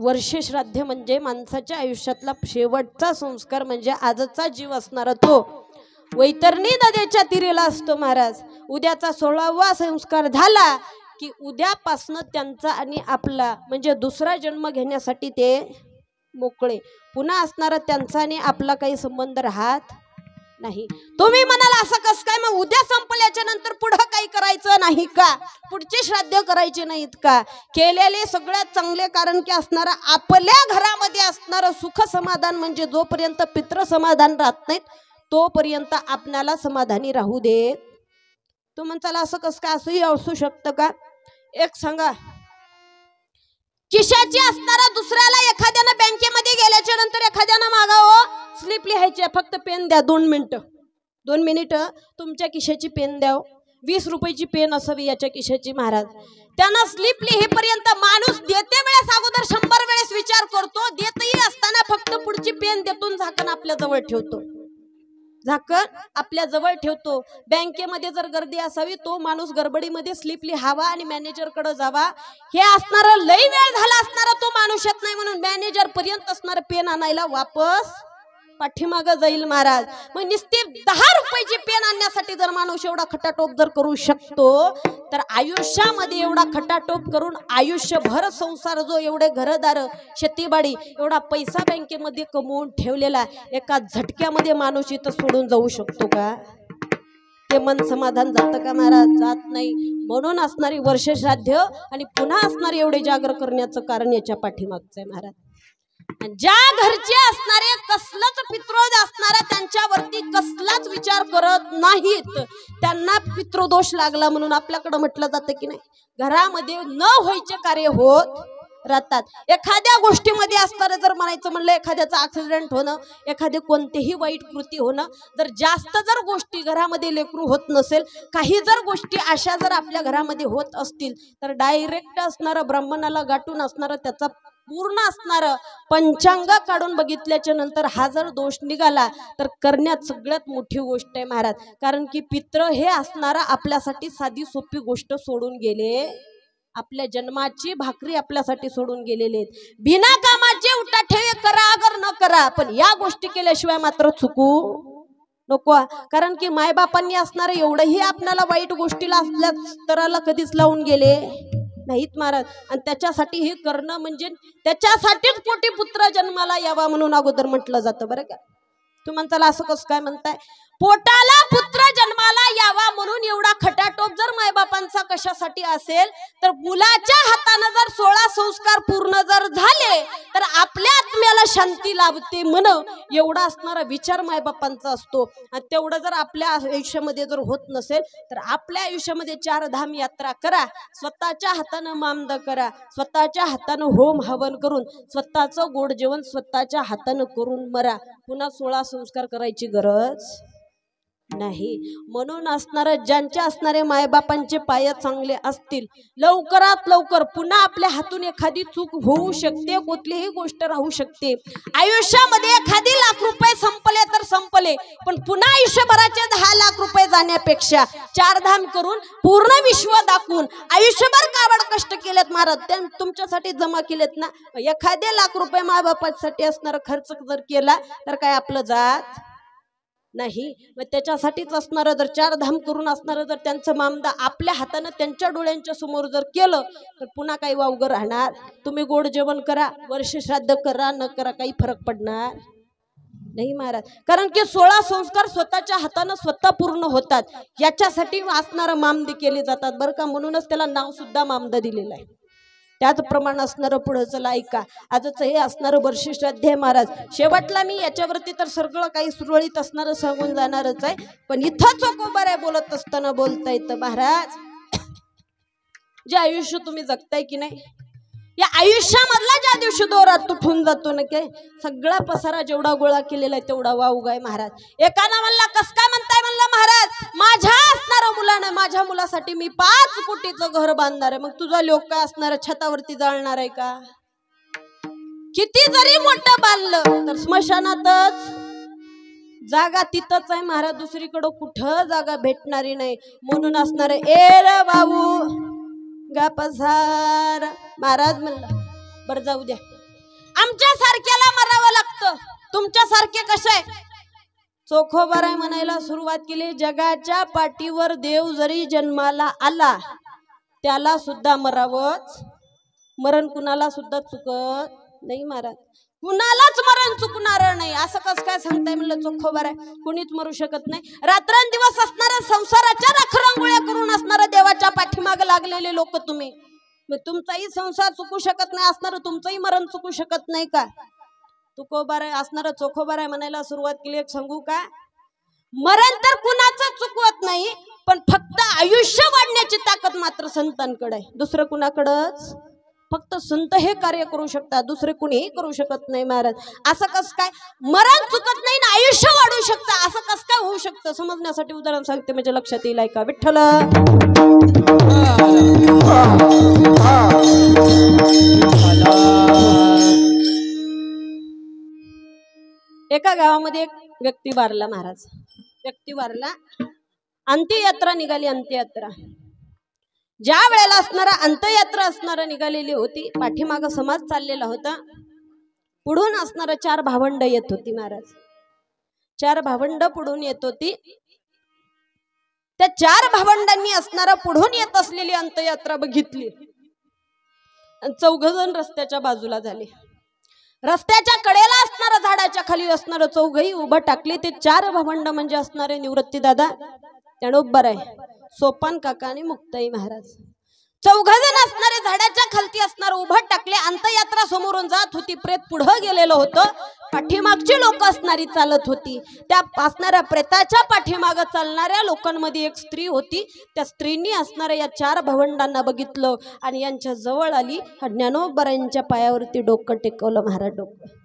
वर्ष श्राद्ध म्हणजे माणसाच्या आयुष्यातला शेवटचा संस्कार, म्हणजे आजचा जीव असणारा तो वैतरणी नदीच्या तीरेला असतो महाराज। उद्याचा 16वा संस्कार झाला की उद्यापासनं त्यांचा आणि आपला म्हणजे दुसरा जन्म घेण्यासाठी ते मोकळे। पुन्हा असणारा त्यांचा आणि आपला काही संबंध राहत नाही। तुम्ही म्हणाल असं कसं काय, मग उद्या संपल्याच्या नंतर पुढे काही करायचं नाही का, पुढचे श्राद्ध करायचे नाहीत का? केलेले सगळ्यात चांगले, कारण की असणारा आपल्या घरामध्ये असणारं सुख समाधान म्हणजे जोपर्यंत पितृ समाधान राहत नाहीत तोपर्यंत आपल्याला समाधानी राहू देत। तू म्हणताल असं कसं काय, असंही असू शकतं का? एक सांगा, खिशाची असणारा दुसऱ्याला एखाद्यानं बँकेमध्ये गेल्याच्या नंतर एखाद्यानं मागावं स्लिप लिहायची, फक्त पेन द्या 2 मिनिटं तुमच्या खिशाची पेन द्या, 20 रुपयाची पेन असावी याच्या खिशाची महाराज। त्यांना स्लिप लिहेपर्यंत माणूस देते वेळेस अगोदर 100 वेळेस विचार करतो, देतही असताना फक्त पुढची पेन देतून झाकण आपल्या जवळ ठेवतो, झाकण आपल्या जवळ ठेवतो। बँकेमध्ये जर गर्दी असावी तो माणूस गडबडीमध्ये स्लिप लिहावा आणि मॅनेजर कडे जावा, हे असणारा लई वेळ झाला असणारा तो माणूस येत नाही म्हणून मॅनेजर पर्यंत असणारा पेन आणायला वापस पाठीमागे जाईल महाराज। मग नुसते 10 रुपयाची पेन आणण्यासाठी जर माणूस एवढा खटाटोप जर करू शकतो तर आयुष्यामध्ये एवढा खटाटोप करून आयुष्यभर संसार जो एवढे घरदार शेतीबाडी एवढा पैसा बँकेमध्ये कमवून ठेवलेला एका झटक्यामध्ये माणूस इथं सोडून जाऊ शकतो का? ते मन समाधान जातं का महाराज? जात नाही। म्हणून असणारी वर्ष श्राद्ध आणि पुन्हा असणारे एवढे जागर करण्याचं कारण याच्या पाठीमागचं आहे महाराज। ज्या घरचे असणारे कसलाच पितृदोष असणारा त्यांच्यावरती कसलाच विचार करत नाहीत त्यांना पितृदोष लागला म्हणून आपल्याकडे म्हटलं जातं की नाही, घरामध्ये न व्हायचे कार्य होत राहतात। एखाद्या गोष्टीमध्ये असणारे जर म्हणायचं म्हणलं एखाद्याचा ऍक्सिडेंट होणं, एखादी कोणतीही वाईट कृती होणं, जर जास्त जर गोष्टी घरामध्ये लेकरू होत नसेल, काही जर गोष्टी अशा जर आपल्या घरामध्ये होत असतील तर डायरेक्ट असणारा ब्राह्मणाला गाठून असणारा त्याचा पूर्ण असणार पंचांग काढून बघितल्याच्या नंतर हा जर दोष निघाला तर करण्यात सगळ्यात मोठी गोष्ट आहे महाराज। कारण की पितृ हे असणारा आपल्यासाठी साधी सोपी गोष्ट सोडून गेले, आपल्या जन्माची भाकरी आपल्यासाठी सोडून गेलेले आहेत। बिना कामाचे उठाठेवे करा अगर न करा, पण या गोष्टी केल्याशिवाय मात्र चुकू नको। कारण की मायबापांनी असणारे एवढंही आपल्याला वाईट गोष्टीला असल्या स्तराला कधीच लावून गेले नाहीत महाराज। आणि त्याच्यासाठी हे करणं म्हणजे त्याच्यासाठीच पोटी पुत्र जन्माला यावा म्हणून अगोदर म्हटलं जातं बरं का। तू म्हणताल असं कसं काय म्हणताय, पोटाला पुत्र जन्माला यावा म्हणून एवढा खटाटोप जर मायबापांचा कशासाठी असेल तर मुलाच्या हाताने जर 16 संस्कार पूर्ण जर झाले तर आपल्या आत्म्याला शांती लाभते म्हण एवढा असणारा विचार मायबापांचा असतो। आणि तेवढं जर आपल्या आयुष्यामध्ये जर होत नसेल तर आपल्या आयुष्यामध्ये 4 धाम यात्रा करा, स्वतःच्या हाताने मामद करा, स्वतःच्या हाताने होम हवन करून स्वतःचं गोड जेवण स्वतःच्या हाताने करून मरा, पुन्हा 16 संस्कार करायची गरज नाही। म्हणून असणारे ज्यांच्या असणारे मायबापांचे पाय चांगले असतील लवकरात लवकर पुन्हा आपल्या हातून एखादी चूक होऊ शकते, कुठलीही गोष्ट राहू शकते आयुष्यामध्ये। एखादी लाख रुपये संपले तर संपले, पण पुन्हा आयुष्यभराचे 10 लाख रुपये जाण्यापेक्षा 4 धाम करून पूर्ण विश्व दाखवून आयुष्यभर काबड कष्ट केलेत महाराज, ते तुमच्यासाठी जमा केलेत ना, एखादे लाख रुपये मायबापासाठी असणारा खर्च जर केला तर काय आपलं जात नाही। मग त्याच्यासाठीच असणारं जर 4 धाम करून असणारं जर त्यांचं मामदा आपल्या हाताने त्यांच्या डोळ्यांच्या समोर जर केलं तर पुन्हा काही वावगं राहणार? तुम्ही गोड जेवण करा, वर्ष श्राद्ध करा न करा, काही फरक पडणार नाही महाराज। कारण की 16 संस्कार स्वतःच्या हाताने स्वतः पूर्ण होतात, याच्यासाठी असणारं मामदे केले जातात बरं का। म्हणूनच त्याला नाव सुद्धा मामदा दिलेलं आहे। त्याचप्रमाणे असणारं पुढं चला ऐका, आजच हे असणारं वर्ष श्राद्ध आहे महाराज। शेवटला मी याच्यावरती तर सगळं काही सुरळीत असणारं सांगून जाणारच आहे, पण इथं चोकोबर आहे बोलत असताना बोलता येतं महाराज। जे आयुष्य तुम्ही जगताय की नाही, या आयुष्यामधला ज्या दिवशी दोरा तुटून जातो ना काय सगळा पसारा जेवढा गोळा केलेला आहे तेवढा वावगाय महाराज। एकानं म्हणला कस काय म्हणताय, म्हणलं महाराज माझ्या असणाऱ्या मुलानं माझ्या मुलासाठी मी 5 कोटीचं घर बांधणार आहे। मग तुझा लोक काय असणार छतावरती जाळणार आहे का? किती जरी मोठं बांधलं तर स्मशानातच जागा तिथंच आहे महाराज, दुसरीकडे कुठं जागा भेटणारी नाही। म्हणून असणार ए रे बाबू गा पसार महाराज म्हणलं बरं जाऊ द्या, तुमच्या सारख्याला मरावं लागतं. तुमच्या सारखे कसे चोखोबाराय म्हणायला सुरुवात केली. जगाच्या पाठीवर देव जरी जन्माला आला त्याला सुद्धा मरावंच. मरण कुणाला सुद्धा चुकत नाही महाराज. कुणालाच मरण चुकणार नाही. असं कसं काय सांगताय म्हणलं चोखोबाराय. कुणीच मरू शकत नाही. रात्रंदिवस असणाऱ्या संसाराच्या रखरंगोळ्या करून असणाऱ्या देवाच्या पाठीमागे लागलेले लोक तुम्ही. तुमचाही संसार चुकू शकत नाही असणार, तुमचंही मरण चुकू शकत नाही का? तुकोबाराय असणार चोखोबाराय म्हणायला सुरुवात केली. एक सांगू का, मरण तर कुणाचं चुकवत नाही, पण फक्त आयुष्य वाढण्याची ताकद मात्र संतांकडे आहे. दुसरं कुणाकडंच. फक्त संत हे कार्य करू शकतात, दुसरे कुणीही करू शकत नाही महाराज. असं कसं काय मरण चुकत नाही ना आयुष्य वाढू शकतं, असं कसं काय होऊ शकतं समजण्यासाठी उदाहरण सांगते, म्हणजे लक्षात येईल. ऐका विठ्ठल. एका गावामध्ये एक व्यक्ती वारला महाराज. व्यक्ती वारला, अंत्ययात्रा निघाली. अंत्ययात्रा ज्या वेळेला असणारा अंत्ययात्रा असणारा निघालेली होती, पाठीमाग समाज चाललेला होता. पुढून असणारा 4 भावंड येत होती महाराज. 4 भावंड पुढून येत होती. त्या 4 भावंडांनी असणारा पुढून येत असलेली अंत्ययात्रा बघितली. 4 जण रस्त्याच्या बाजूला झाले. रस्त्याच्या कडेला असणारा झाडाच्या खाली असणारं 4ही उभं टाकले. ते 4 भावंड म्हणजे असणारे निवृत्ती दादा, त्याणोबराय, सोपान काका आणि मुक्ताई महाराज. 4 जण असणारे झाडाच्या खालती असणार उभं टाकले. अंत्ययात्रा समोरून जात होती. प्रेत पुढं गेलेलं होतं. पाठीमागची लोक असणारी चालत होती. त्या असणाऱ्या प्रेताच्या पाठीमाग चालणाऱ्या लोकांमध्ये एक स्त्री होती. त्या स्त्रीनी असणाऱ्या या 4 भावंडांना बघितलं आणि यांच्या जवळ आली. ज्ञानोबरायांच्या पायावरती डोकं टेकवलं महाराज. डोकं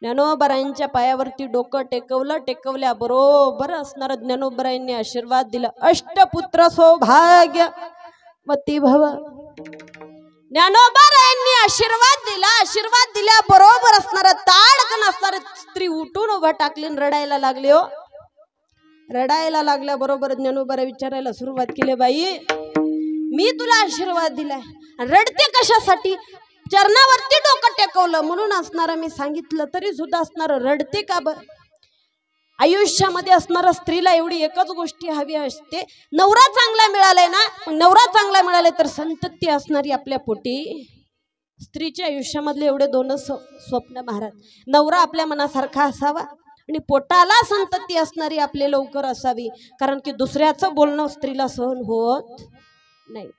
ज्ञानोबरायांच्या पायावरती डोकं टेकवलं. टेकवल्या बरोबर असणार ज्ञानोबरायांनी आशीर्वाद दिला. अष्टपुत्र सौभाग्यवती भव. ज्ञानोबरायांनी आशीर्वाद दिला. आशीर्वाद दिल्या बरोबर असणार ताडकन असणार स्त्री उठून उभा टाकली, रडायला लागली. हो, रडायला लागल्या बरोबर ज्ञानोबरा विचारायला सुरुवात केली. बाई, मी तुला आशीर्वाद दिलाय, रडते कशासाठी? चरणावरती डोकं टेकवलं म्हणून असणार मी सांगितलं, तरी सुद्धा असणार रडते का बर? आयुष्यामध्ये असणारा स्त्रीला एवढी एकच गोष्टी हवी असते, नवरा चांगला मिळालाय ना, नवरा चांगला मिळालाय तर संतती असणारी आपल्या पोटी. स्त्रीच्या आयुष्यामधले एवढे 2च स्वप्न महाराज. नवरा आपल्या मनासारखा असावा आणि पोटाला संतती असणारी आपले लवकर असावी. कारण की दुसऱ्याचं बोलणं स्त्रीला सहन होत नाही.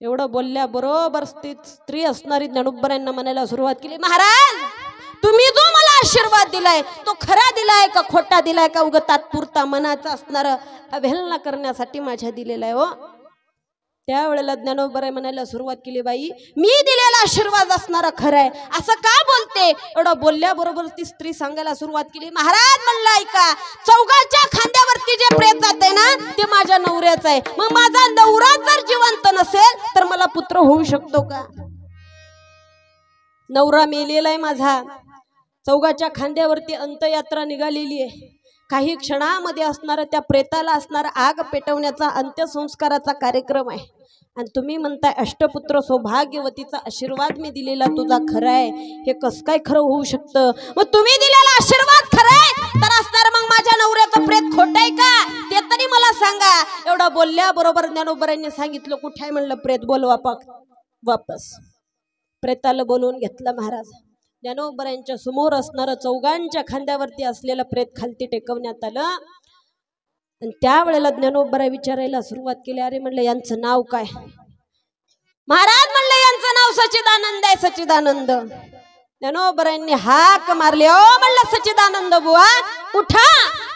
एवढं बोलल्या बरोबर स्त्री असणारी ज्ञानोबरायांना म्हणायला सुरुवात केली. महाराज, तुम्ही जो मला आशीर्वाद दिलाय तो खरा दिलाय का खोटा दिलाय का उगा तात्पुरता मनाचा असणार अवहेलना करण्यासाठी माझ्या दिलेला आहे? हो, त्यावेळेला ज्ञानोबराय म्हणायला सुरुवात केली. बाई, मी दिलेला आशीर्वाद असणारा खरा आहे, असं का बोलते? एवढं बोलल्याबरोबर ती स्त्री सांगायला सुरुवात केली. महाराज म्हणलं, ऐका, 4च्या खांद्यावरती जे प्रेत जाते ना ते माझ्या नवऱ्याचं आहे. मग माझा नवरा जर जिवंत नसेल तर मला पुत्र होऊ शकतो का? नवरा मेलेला आहे माझा. 4च्या खांद्यावरती अंत्ययात्रा निघालेली आहे. काही क्षणामध्ये असणारा त्या प्रेताला असणारा आग पेटवण्याचा अंत्यसंस्काराचा कार्यक्रम आहे. आणि तुम्ही म्हणताय अष्टपुत्र सौभाग्यवतीचा आशीर्वाद मी दिलेला तुझा खरा आहे. हे कसं काय खरं होऊ शकतं? मग तुम्ही दिलेला आशीर्वाद खरा आहे तर असणार मग माझ्या नवऱ्याचं प्रेत खोटं आहे का ते तरी मला सांगा. एवढं बोलल्या बरोबर ज्ञानोबरायांनी सांगितलं, कुठे आहे म्हणलं प्रेत, बोलवा वापस. प्रेताला बोलवून घेतलं महाराज. ज्ञानोबरायांच्या समोर असणारं 4च्या खांद्यावरती असलेलं प्रेत खालती टेकवण्यात आलं. आणि त्यावेळेला ज्ञानोबराय विचारायला सुरुवात केली. अरे म्हणलं, यांचं नाव काय? महाराज म्हणलं, यांचं नाव सच्चिदानंद आहे. सच्चिदानंद. ज्ञानोबरायांनी हाक मारली. ओ म्हणलं, सच्चिदानंद बुवा उठा.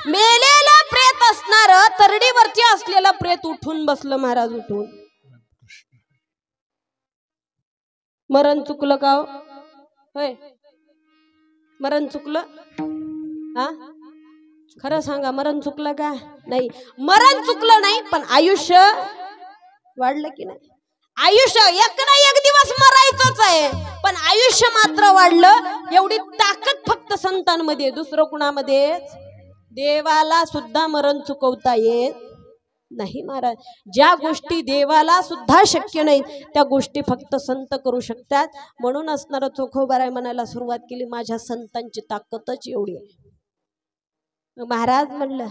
मेलेला प्रेत असणार तरडीवरती असलेला प्रेत उठून बसलं महाराज. उठून. मरण चुकलं का? होय, मरण चुकलं? हा, खरं सांगा, मरण चुकलं का? नाही, मरण चुकलं नाही, पण आयुष्य वाढलं की नाही? आयुष्य एक ना एक दिवस मरायचंच आहे, पण आयुष्य मात्र वाढलं. एवढी ताकद फक्त संतांमध्ये, दुसरं कुणामध्ये? देवाला सुद्धा मरण चुकवता येत नाही महाराज, ज्या गोष्टी देवाला सुद्धा शक्य नाही त्या गोष्टी फक्त संत करू शकतात. म्हणून असणारं चोखोबाराय म्हणायला सुरुवात केली, माझ्या संतांची ताकदच एवढी आहे. महाराज म्हणलं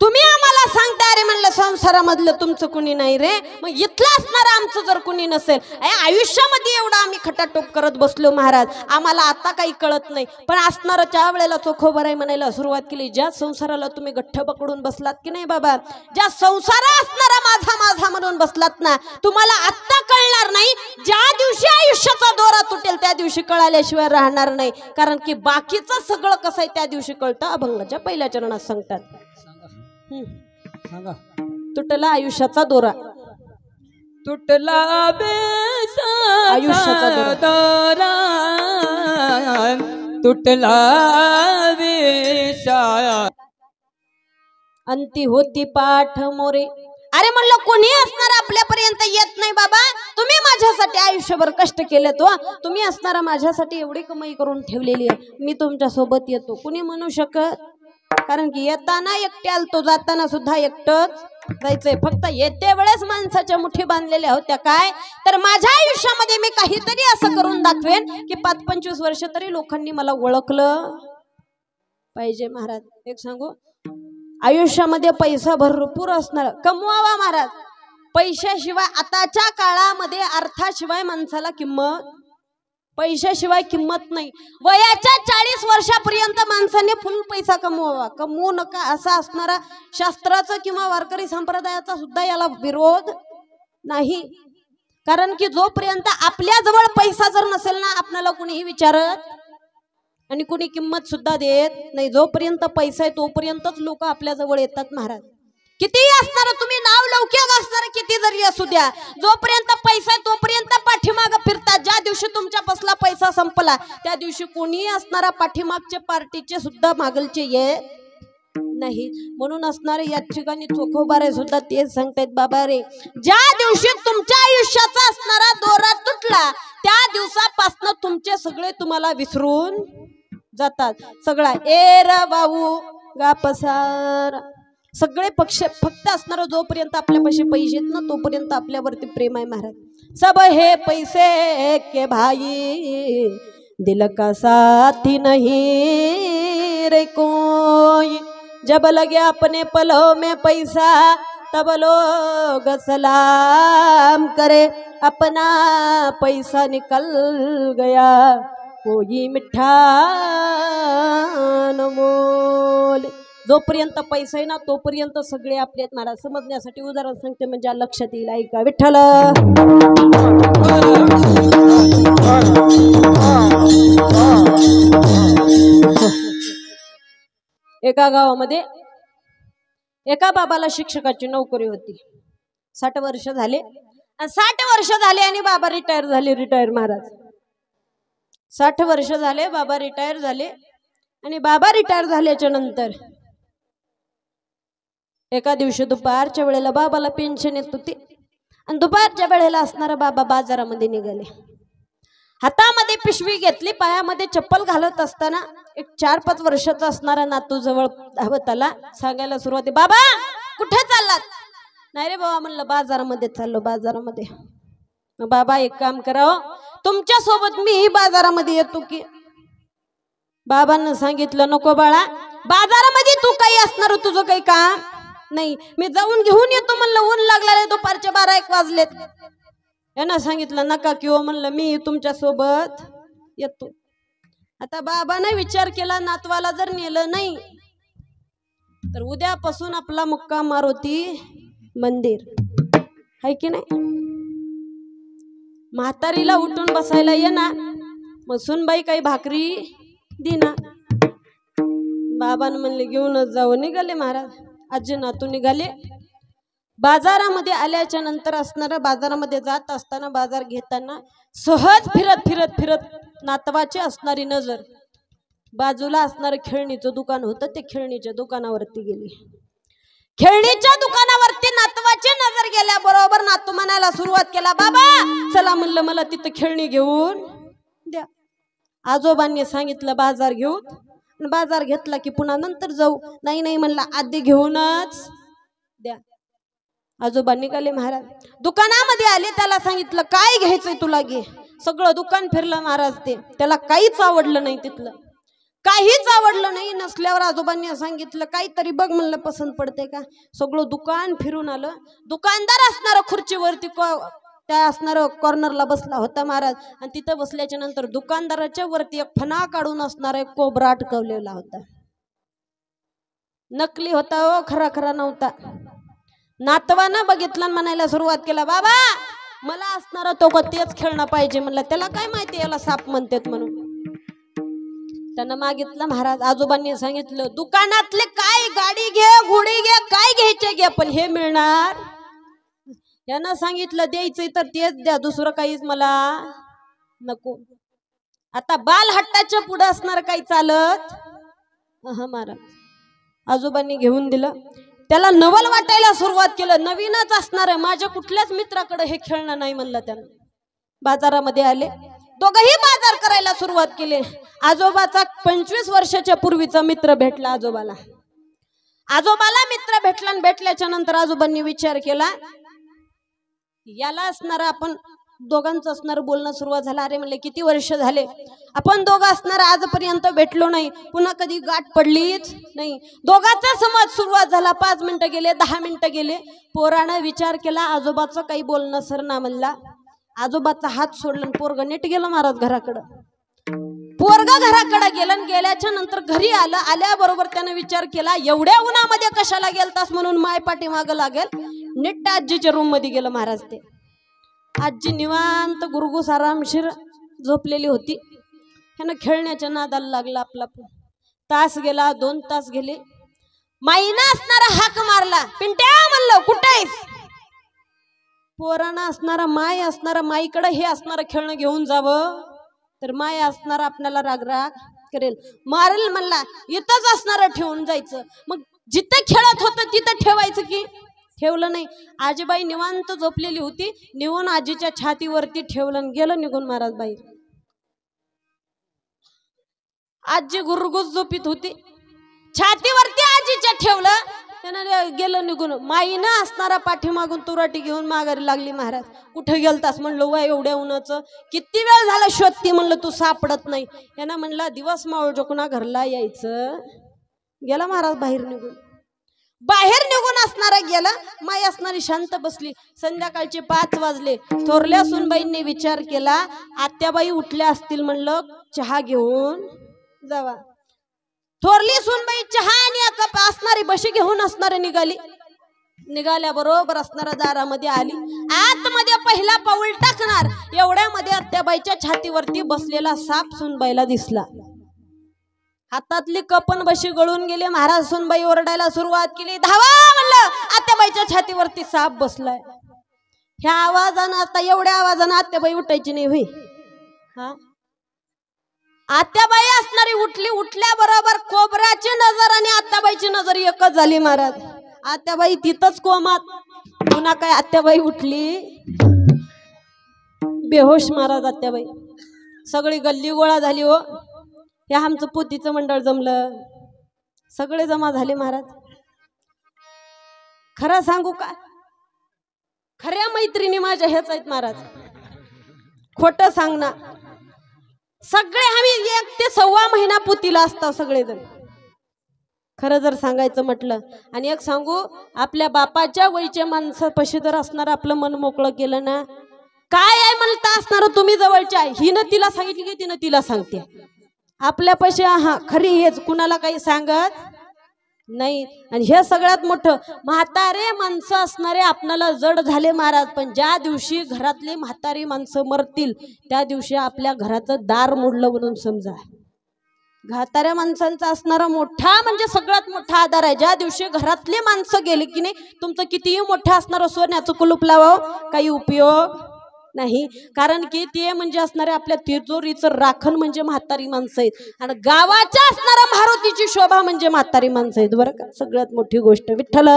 तुम्ही आम्हाला सांगता रे, म्हणलं संसारामधलं तुमचं कुणी नाही रे, मग इथलं असणार आमचं जर कुणी नसेल. आयुष्यामध्ये एवढं आम्ही खटाटोप करत बसलो महाराज, आम्हाला आता काही कळत नाही. पण असणार त्या वेळेला चोखोबाराय म्हणायला सुरुवात केली, ज्या संसाराला तुम्ही गठ्ठ पकडून बसलात की नाही बाबा, ज्या संसारा असणारा माझा माझा म्हणून बसलात ना, तुम्हाला आत्ता कळणार नाही. ज्या दिवशी आयुष्याचा दोरा तुटेल त्या दिवशी कळाल्याशिवाय राहणार नाही. कारण की बाकीचं सगळं कसं आहे त्या दिवशी कळतं. अभंगाच्या पहिल्या चरणात सांगतात, सांगा. तुटला आयुष्याचा दोरा, तुटला आयुष्याचा दोरा, तुटला बेसा, अंती होती पाठ मोरे. अरे म्हणलं कोणी असणार आपल्यापर्यंत येत नाही बाबा, तुम्ही माझ्यासाठी आयुष्यभर कष्ट केलेत हो, तुम्ही असणारा माझ्यासाठी एवढी कमाई करून ठेवलेली आहे, मी तुमच्या सोबत येतो. कुणी म्हणू शकत? कारण की येताना एकटे आलतो, जाताना सुद्धा एकटंच जायचंय. फक्त येते वेळेस माणसाच्या मुठी बांधलेल्या होत्या काय, तर माझ्या आयुष्यामध्ये मी काहीतरी असं करून दाखवेन की 5-25 वर्ष तरी लोकांनी मला ओळखलं पाहिजे. महाराज एक सांगू, आयुष्यामध्ये पैसा भरपूर असणार, कमवावा महाराज. पैशाशिवाय आताच्या काळामध्ये अर्थाशिवाय माणसाला किंमत, पैशाशिवाय किंमत नाही. वयाच्या 40 वर्षापर्यंत माणसाने फुल पैसा कमवावा, कमवू नका असा असणारा शास्त्राचं किंवा वारकरी संप्रदायाचा सुद्धा याला विरोध नाही. कारण की जोपर्यंत आपल्या जवळ पैसा जर नसेल ना, आपल्याला कुणीही विचारत आणि कुणी किंमत सुद्धा देत नाही. जोपर्यंत पैसा आहे तोपर्यंतच लोक आपल्या जवळ येतात महाराज. कितीही असणार, तुम्ही नाव लौकिक असणार किती जरी असू द्या, जोपर्यंत पैसा आहे तोपर्यंत पाठीमाग फिरतात. ज्या दिवशी तुमच्या बसला पैसा संपला त्या दिवशी कोणी असणारा पाठीमागचे पार्टीचे सुद्धा मागलचे येत नाही. म्हणून असणारे या ठिकाणी चोखोबारे सुद्धा तेच सांगतायत, बाबा रे, ज्या दिवशी तुमच्या आयुष्याचा असणारा दोरा तुटला त्या दिवसापासून तुमचे सगळे तुम्हाला विसरून जातात. सगळा एर बाबू गा पसार सगळे पक्ष फक्त असणार जोपर्यंत आपल्यापाशी पैसे आहेत ना तोपर्यंत आपल्यावरती प्रेम आहे महाराज. सब हे पैसे के भाई, दिल का साथी नहीं रे कोई, जब लगे अपने पलों में पैसा तब लोग सलाम करे, अपना पैसा निकल गया कोई मिठा न मोल. जोपर्यंत पैसा आहे ना तोपर्यंत सगळे आपले आहेत महाराज. समजण्यासाठी उदाहरण सांगते म्हणजे लक्षात येईल, ऐका. विठ्ठल एका गावामध्ये एका बाबाला शिक्षकाची नोकरी होती. 60 वर्ष झाले, 60 वर्ष झाले आणि बाबा रिटायर झाले. महाराज 60 वर्ष झाले, बाबा रिटायर झाले. आणि बाबा रिटायर झाल्याच्या नंतर एका दिवशी दुपारच्या वेळेला बाबाला पेन्शन येत होती आणि दुपारच्या वेळेला असणारा बाबा बाजारामध्ये निघाले. हातामध्ये पिशवी घेतली, पायामध्ये चप्पल घालत असताना एक 4-5 वर्षाचा असणारा नातू जवळ धावत आला. सांगायला सुरुवात, बाबा कुठे चाललात? नाही रे बाबा, म्हणलं बाजारामध्ये चाललो, बाजारामध्ये. बाबा एक काम करावं, तुमच्या सोबत मी बाजारामध्ये येतो की? बाबांना सांगितलं, नको बाळा, बाजारामध्ये तू काही असणार, तुझं काही काम नाही, मी जाऊन घेऊन येतो. म्हणलं ऊन लागला, दुपारचे 12-1 वाजलेत. यांना सांगितलं नका किंवा म्हणलं मी तुमच्या सोबत येतो. आता बाबाने विचार केला, नातवाला जर नेलं नाही तर उद्यापासून आपला मुक्काम मारुती मंदिर आहे की नाही. म्हातारीला उठून बसायला ये ना, मग सुनबाई काही भाकरी दिना. बाबांना म्हणले घेऊनच जाऊ. निघाले महाराज. आजी नातू निघाले. बाजारामध्ये आल्याच्या नंतर असणारा बाजारामध्ये जात असताना, बाजार घेताना सहज फिरत फिरत फिरत नातवाची असणारी नजर बाजूला असणारं खेळणीचं दुकान होतं, ते खेळणीच्या दुकानावरती गेली. खेळणीच्या दुकानावरती नातवाची नजर गेल्याबरोबर नातू म्हणायला सुरुवात केला, बाबा चला, म्हणलं मला तिथं खेळणी घेऊन द्या. आजोबांनी सांगितलं बाजार घेऊन, बाजार घेतला की पुन्हा नंतर जाऊ. नाही नाही म्हणला, आधी घेऊनच द्या. आजोबा निघाले महाराज, दुकानामध्ये आले, त्याला सांगितलं काय घ्यायचंय तुला घे. सगळं दुकान फिरलं महाराज, ते त्याला काहीच आवडलं नाही, तिथलं काहीच आवडलं नाही. नसल्यावर आजोबांनी सांगितलं काहीतरी बघ, म्हणलं पसंत पडते का. सगळं दुकान फिरून आलं. दुकानदार असणार खुर्चीवरती त्या असणार कॉर्नरला बसला होता महाराज, आणि तिथं बसल्याच्या नंतर दुकानदाराच्या वरती एक फणा काढून असणार एक कोबरा अटकवलेला होता. नकली होता हो, खरा खरा नव्हता. नातवानं बघितलं, म्हणायला सुरुवात केला, बाबा मला असणारा तो का तेच खेळणं पाहिजे. म्हणलं त्याला काय माहिती याला साप म्हणतात म्हणून. त्यानं मागितलं महाराज. आजोबांनी सांगितलं दुकानातले काय गाडी घे, घोडी घे, काय घ्यायचे घे, पण हे मिळणार. यानं सांगितलं द्यायचंय तर तेच द्या, दुसरं काहीच मला नको. आता बाल हट्टाच्या पुढे असणार काही चालत महाराज. आजोबांनी घेऊन दिलं. त्याला नवल वाटायला सुरुवात केलं, नवीनच असणार आहे, माझ्या कुठल्याच मित्राकडे हे खेळणं नाही म्हणलं. त्यानं बाजारामध्ये आले, दोघंही बाजार करायला सुरुवात केली. आजोबाचा 25 वर्षाच्या पूर्वीचा मित्र भेटला आजोबाला. आजोबाला मित्र भेटला, आणि भेटल्याच्या नंतर आजोबांनी विचार केला, याला असणार आपण दोघांचं असणार बोलणं सुरुवात झालं. अरे म्हणले किती वर्ष झाले आपण दोघं असणार आजपर्यंत भेटलो नाही, पुन्हा कधी गाठ पडलीच नाही. दोघांचा संवाद सुरुवात झाला. 5 मिनिटं गेले, 10 मिनिटं गेले. पोरानं विचार केला आजोबाचं काही बोलणं सरना म्हणला. आजोबाचा हात सोडला, पोरग नीट गेलं महाराज घराकडं. पोरगा घराकडे गेलं, आणि गेल्याच्या नंतर घरी आलं. आल्याबरोबर त्यानं विचार केला एवढ्या उन्हामध्ये कशाला गेलतास म्हणून माय पाठी मागं लागेल. नीट आजीच्या रूम मध्ये गेलं महाराज. ते आजी निवांत गुरगुस आरामशीर झोपलेली होती. त्यानं खेळण्याच्या नादाला लागला आपला. तास गेला, 2 तास गेले. माईना असणारा हाक मारला, पिंट्या म्हणलं कुठेस. पोरांना असणारा माय असणारा माईकडे हे असणारं खेळणं घेऊन जावं, तर माय असणारा आपल्याला रागराग करेल, मारेल. म्हणला इथंच असणारं ठेवून जायचं. मग जिथं खेळत होतं तिथं ठेवायचं की ठेवलं नाही. आजीबाई निवांत झोपलेली होती, निघून आजीच्या छातीवरती ठेवलं, गेलं निघून महाराज बाई. आजी गुरगुस झोपीत होती, छातीवरती आजीच्या ठेवलं, त्यानं गेलं निघून. माईनं असणारा पाठीमागून तुराटी घेऊन माघारी लागली. महाराज कुठं गेलतास म्हणलं, वा एवढ्या उन्हाचं किती वेळ झाला शोधती, म्हणलं तू सापडत नाही. यानं म्हणला दिवस मावळ जोकुना घरला यायचं. गेला महाराज बाहेर निघून. बाहेर निघून असणारा गेला. माई असणारी शांत बसली. संध्याकाळचे 5 वाजले. थोरल्या सुनबाईंनी विचार केला आत्याबाई उठल्या असतील, म्हणलं चहा घेऊन जावा. थोरली सुनबाई चहा आणि कप असणारी बशी घेऊन असणारे निघाली. निघाल्याबरोबर असणारा दारामध्ये आली. आतमध्ये पहिला पाऊल टाकणार एवढ्यामध्ये आत्याबाईच्या छातीवरती बसलेला साप सुनबाईला दिसला. हातातली कपन बशी गळून गेली. महाराज सुनबाई ओरडायला सुरुवात केली, धावा म्हणलं, आत्याबाईच्या छातीवरती साप बसलाय. ह्या आवाजानं, आता एवढ्या आवाजानं आत्याबाई उठायची नाही होई. हा आत्याबाई असणारी उठली. उठल्याबरोबर कोबराची नजर आणि आत्याबाईची नजर एकच झाली. महाराज आत्याबाई तिथंच कोमात. पुन्हा काय आत्याबाई उठली बेहोश. महाराज आत्याबाई सगळी गल्ली गोळा झाली. हो हे आमचं पोतीचं मंडळ जमलं, सगळे जमा झाले. महाराज खरं सांगू का, खऱ्या मैत्रिणी माझ्या ह्याच आहेत महाराज, खोटं सांगणार. सगळे आम्ही 1 ते 1.25 महिना पोतीला असतो सगळेजण, खरं जर सांगायचं म्हटलं. आणि एक सांगू, आपल्या बापाच्या वयच्या माणसापाशी जर असणार आपलं मन मोकळं केलं ना, काय आहे म्हणता असणार तुम्ही जवळच्या, हिनं तिला सांगितली की तिनं तिला सांगते. आपल्यापाशी हा खरी हेच, कुणाला काही सांगत नाही. आणि हे सगळ्यात मोठं, म्हातारे माणसं असणारे आपणाला जड झाले महाराज, पण ज्या दिवशी घरातली म्हातारी माणसं मरतील त्या दिवशी आपल्या घराचं दार मोडलं म्हणून समजा. म्हाताऱ्या माणसांचा असणारा मोठा म्हणजे सगळ्यात मोठा आधार आहे. ज्या दिवशी घरातली माणसं गेली की नाही, तुमचं कितीही मोठं असणारं सोन्याचं कुलूप लावावं काही उपयोग नाही. कारण की ते म्हणजे असणारे आपल्या तिजोरीचं राखण म्हणजे म्हातारी माणसं आहेत, आणि गावाच्या असणारा मारुतीची शोभा म्हणजे म्हातारी माणसं आहेत. बरं का, सगळ्यात मोठी गोष्ट. विठ्ठल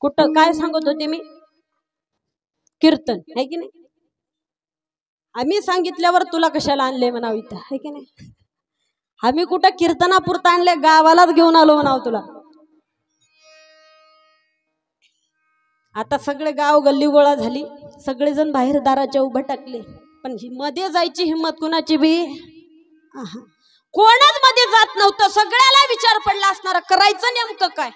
कुठं काय सांगत होते मी, कीर्तन आहे की नाही. आम्ही सांगितल्यावर तुला कशाला आणले म्हणावं इथं, आहे की नाही. आम्ही कुठं कीर्तनापुरतं आणले, गावालाच घेऊन आलो म्हणाव तुला. आता सगळे गाव गल्ली गोळा झाली, सगळेजण बाहेर दाराच्या उभं टाकले, पण मध्ये जायची हिंमत कुणाची बी कोणच मध्ये जात नव्हतं. सगळ्याला विचार पडला असणार करायचं नेमकं काय.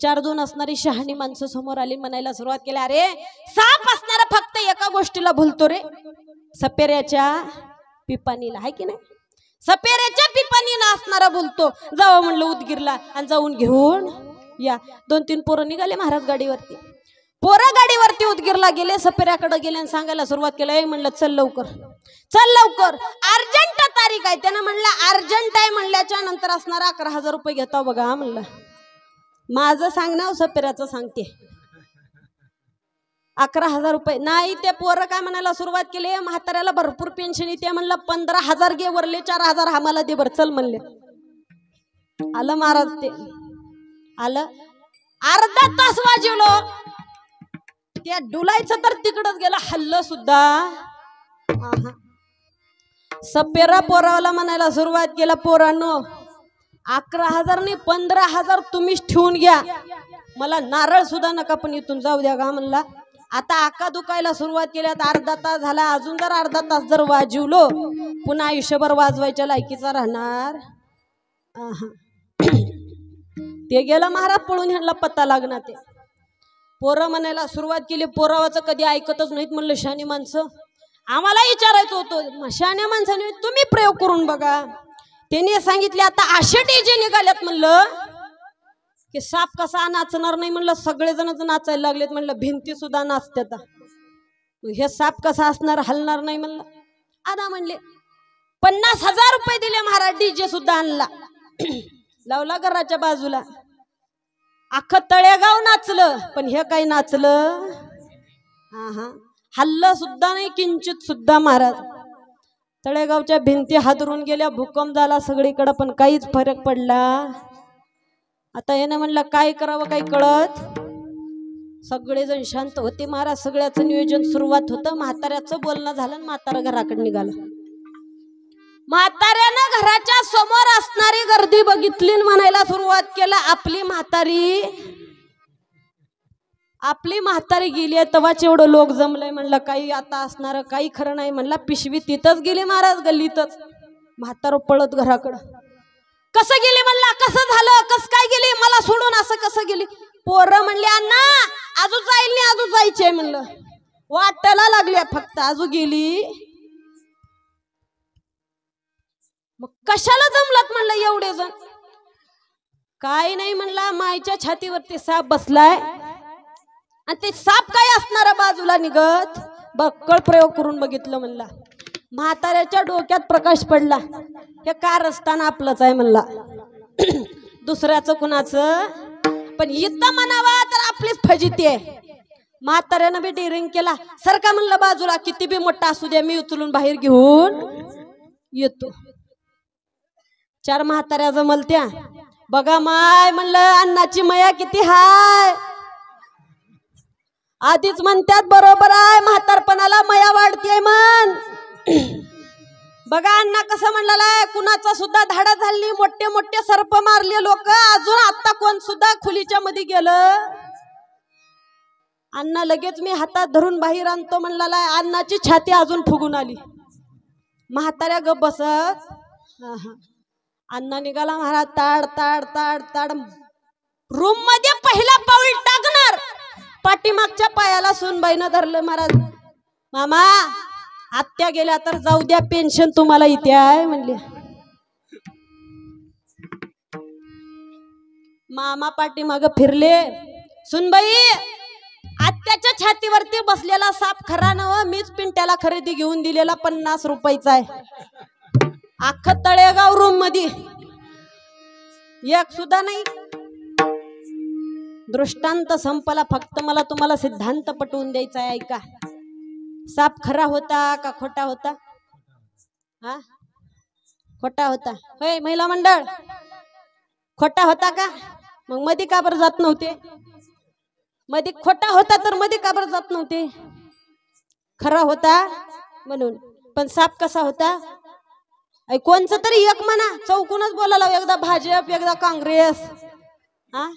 चार दोन असणारी शहाणी माणसं समोर आली, म्हणायला सुरुवात केली, अरे साप असणारा फक्त एका गोष्टीला भुलतो रे, सपेऱ्याच्या पिपाणीला. आहे की नाही? सपेऱ्याच्या पिपाणीला असणारा बोलतो. जावं म्हणलं उदगीरला आणि जाऊन घेऊन या. 2-3 पोरं निघाले महाराज गाडीवरती. पोरं गाडीवरती उदगीरला गेले, सपेऱ्याकडे गेले आणि सांगायला सुरुवात केली, म्हणलं चल लवकर चल लवकर, अर्जंट तारीख आहे. त्यानं म्हणलं अर्जंट आहे म्हणल्याच्या नंतर असणार 11,000 रुपये घेता बघा. म्हणलं माझं सांगणं सपेऱ्याचं सांगते. 11,000 रुपये नाही. ते पोरं काय म्हणायला सुरुवात केली, म्हाताऱ्याला भरपूर पेन्शन येते. म्हणलं 15,000 घे, वरले 4,000 आम्हाला दे बर चल म्हणले. आलं महाराज, ते आलं. अर्धा तास वाजवलो, त्या डुलायचं तर तिकडच गेलं, हल्लं सुद्धा. सपेरा पोराला म्हणायला सुरुवात केला, पोरांनो 11,000 नाही 15,000 तुम्हीच ठेवून घ्या, मला नारळ सुद्धा नका, पण इथून जाऊ द्या का. म्हणला आता आका दुखायला सुरुवात केली. आता अर्धा तास झाला, अजून जर अर्धा तास जर वाजवलो पुन्हा आयुष्यभर वाजवायच्या लायकीचा राहणार. ते गेलं महाराज पळून, ह्यांना पत्ता लागणार. ते पोरं म्हणायला सुरुवात केली, पोरावाचं कधी ऐकतच नाहीत. म्हणलं शहाणी माणसं, आम्हाला विचारायचं होतं, शहाण्या माणसाने तुम्ही प्रयोग करून बघा. त्याने सांगितले आता असे डीजे निघाल्यात म्हणलं की साप कसा नाचणार नाही. म्हणलं सगळेजणच नाचायला लागलेत. म्हणलं भिंती सुद्धा नाचतात, हे साप कसा असणार, हलणार नाही. म्हणलं आता म्हणले 50,000 रुपये दिले महाराज, डीजे सुद्धा आणला, लावला घराच्या बाजूला. अख्खं तळेगाव नाचलं, पण हे काही नाचलं हल्लं सुद्धा नाही किंचित सुद्धा. महाराज तळेगावच्या भिंती हादरून गेल्या, भूकंप झाला सगळीकडे, पण काहीच फरक पडला. आता यानं म्हणलं काय करावं काही कळत. सगळेजण शांत होते महाराज. सगळ्याचं नियोजन सुरुवात होतं. म्हाताऱ्याचं बोलणं झालं, म्हातारा घराकडे निघालं. म्हाताऱ्यानं घराच्या समोर असणारी गर्दी बघितली, म्हणायला सुरुवात केला, आपली म्हातारी गेली आहे, तेव्हाच एवढं लोक जमलंय. म्हणलं काही आता असणार काही खरं नाही. म्हणला पिशवी तिथंच गेली महाराज, गल्लीतच. म्हातारं पळत घराकडं. कसं गेली म्हणला, कसं झालं, कसं काय गेली, मला सोडून असं कसं गेली. पोरं म्हणले अण्णा आजू जाईल नाही, आजू जायचंय. म्हणलं वाटायला लागल्या फक्त, आजू गेली. मग कशाला जमलात म्हणलं एवढे जण. काय नाही म्हणला, मायच्या छातीवरती साप बसलाय आणि ते साप काय असणार बाजूला निघत. बक्कळ प्रयोग करून बघितलं. म्हणला म्हाताऱ्याच्या डोक्यात प्रकाश पडला, हे कारस्थान आपलंच आहे. म्हणला दुसऱ्याचं कुणाचं, पण इथं म्हणावा तर आपलीच फजिती आहे. म्हाताऱ्यानं बी डेअरिंग केला, सरका म्हणलं बाजूला, किती बी मोठा असू द्या, मी उचलून बाहेर घेऊन येतो. 4 म्हाताऱ्या जमलत्या. बघा माय म्हणलं अन्नाची मया किती हाय. आधीच म्हणतात बरोबर आहे, म्हातारपणाला मया वाढते म्हण. बघा अण्णा कसं म्हणलेला, कुणाचा सुद्धा धाडा झाली, मोठे मोठे सर्प मारले लोक, अजून आता कोण सुद्धा खुलीच्या मध्ये गेलं. अण्णा लगेच मी हातात धरून बाहेर आणतो म्हणलेला. अण्णाची छाती अजून फुगून आली. म्हाताऱ्या गप बसत. अण्णा निघाला महाराज, ताड ताड ताड ताड रूम मध्ये पहिला पाऊल टाकणार, पाठीमागच्या पायाला सुनबाईनं धरलं. महाराज मामा आत्या गेल्या तर जाऊ द्या, पेन्शन तुम्हाला इथे आहे म्हणले. मामा पाठीमाग फिरले. सुनबाई आत्याच्या छातीवरती बसलेला साप खरा नव, मीच पिंट्याला खरेदी घेऊन दिलेला 50 रुपयाचा आहे. अख्खं तळेगाव रूम मध्ये एक सुद्धा नाही. दृष्टांत संपला. फक्त मला तुम्हाला सिद्धांत पटवून द्यायचा आहे. ऐका, साप खरा होता का खोटा होता? हा खोटा होता. होय महिला मंडळ, खोटा होता का? मग मध्ये का बरं जात नव्हते? मध्ये खोटा होता तर मध्ये का बरं जात नव्हते? खरा होता म्हणून. पण साप कसा होता? कोणचं तरी एक म्हणा, चौकूनच बोलायला, एकदा भाजप एकदा काँग्रेस. हा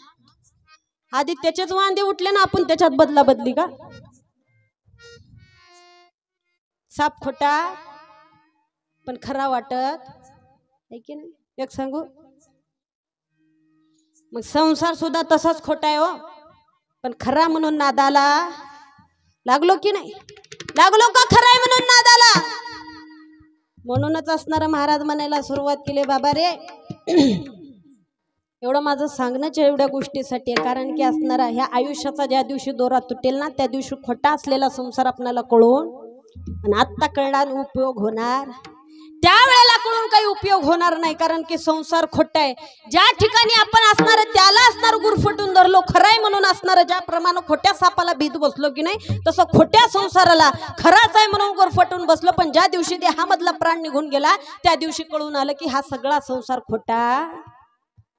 आधी त्याचेच वांदे उठले ना, आपण त्याच्यात बदला बदली का? साप खोटा पण खरा वाटत आहे की नाही? एक सांगू, मग संसार सुद्धा तसाच खोटा आहे हो, पण खरा म्हणून नादाला लागलो की नाही? लागलो का खरा आहे म्हणून नादाला? म्हणूनच असणारा महाराज म्हणायला सुरुवात केली, बाबा रे एवढं माझं सांगण्याच्या एवढ्या गोष्टीसाठी आहे, कारण की असणारा ह्या आयुष्याचा ज्या दिवशी दोरा तुटेल ना, त्या दिवशी खोटा असलेला संसार आपल्याला कळून, आणि आत्ता कळणार उपयोग होणार, त्यावेळेला कळून काही उपयोग होणार नाही, कारण की संसार खोटा आहे. ज्या ठिकाणी आपण असणार त्याला असणार गुरफटून धरलो, खराय म्हणून असणार, ज्याप्रमाणे खोट्या सापाला भीत बसलो की नाही, तसं खोट्या संसाराला खराच आहे म्हणून गुरफटून बसलो. पण ज्या दिवशी देहामधला प्राण निघून गेला, त्या दिवशी कळून आलं की हा सगळा संसार खोटा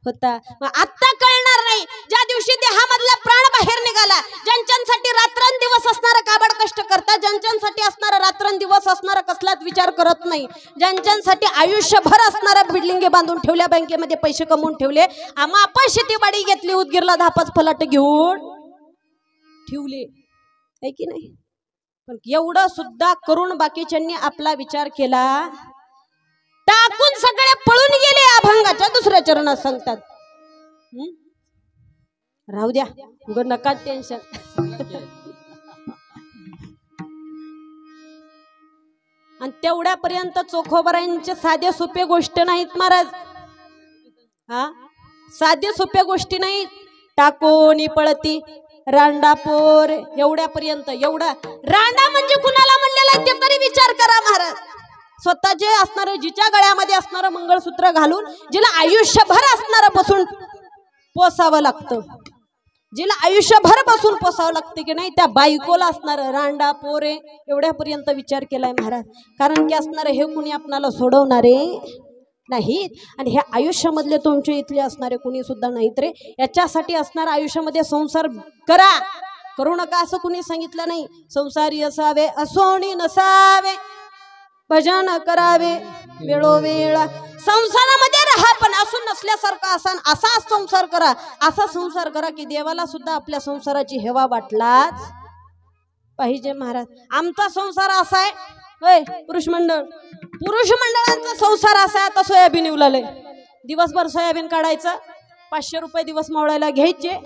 होता. मग आता कळणार नाही, ज्या दिवशी देहामधला प्राण बाहेर निघाला, ज्यांच्यासाठी रात्रंदिवस असणारा काबाड कष्ट करता, ज्यांच्यासाठी असणारा रात्रंदिवस असणारा कसलाच विचार करत नाही, ज्यांच्यासाठी आयुष्यभर असणारा बिल्डिंगे बांधून ठेवल्या, बँकेमध्ये पैसे कमवून ठेवले, आम्हा आपण शेतीबाडी घेतली, उदगीरला 10-5 फलाट घेऊन ठेवले आहे की नाही? पण एवढं सुद्धा करून बाकीच्यांनी आपला विचार केला, टाकून सगळे पळून गेले अभंगाच्या दुसऱ्या चरणात सांगतात. राहू द्या, नका टेन्शन. आणि तेवढ्यापर्यंत चोखोबरांचे साधे सोपे गोष्ट नाहीत महाराज. हा साधे सोप्या गोष्टी नाहीत. टाकोनी पळती रांडापोर एवढ्यापर्यंत. एवढा रांडा म्हणजे कुणाला म्हणलेला ते तरी विचार करा महाराज. स्वतःचे असणारे, जिच्या गळ्यामध्ये असणारं मंगळसूत्र घालून, जिला आयुष्यभर असणारं बसून पोसावं लागतं, जिला आयुष्यभर बसून पोसावं लागतं की नाही, त्या बायकोला असणारं रांडा पोरे एवढ्यापर्यंत विचार केलाय महाराज. कारण की असणारे हे कुणी आपणाला सोडवणारे नाहीत, आणि ह्या आयुष्यामधले तुमचे इथले असणारे कुणी सुद्धा नाहीत रे. याच्यासाठी असणारा आयुष्यामध्ये संसार करा, करू नका असं कुणी सांगितलं नाही. संसारी असावे असोणी नसावे, भजन करावे वेळोवेळा. संसारामध्ये राहा पण असून नसल्यासारखा असा संसार करा. असा संसार करा की देवाला सुद्धा आपल्या संसाराची हेवा वाटलाच पाहिजे महाराज. आमचा संसार असा आहे होय, पुरुष मंडळांचा संसार असा आहे. आता सोयाबीन उलाले, दिवसभर सोयाबीन काढायचं, 500 रुपये दिवस मावळायला घ्यायचे,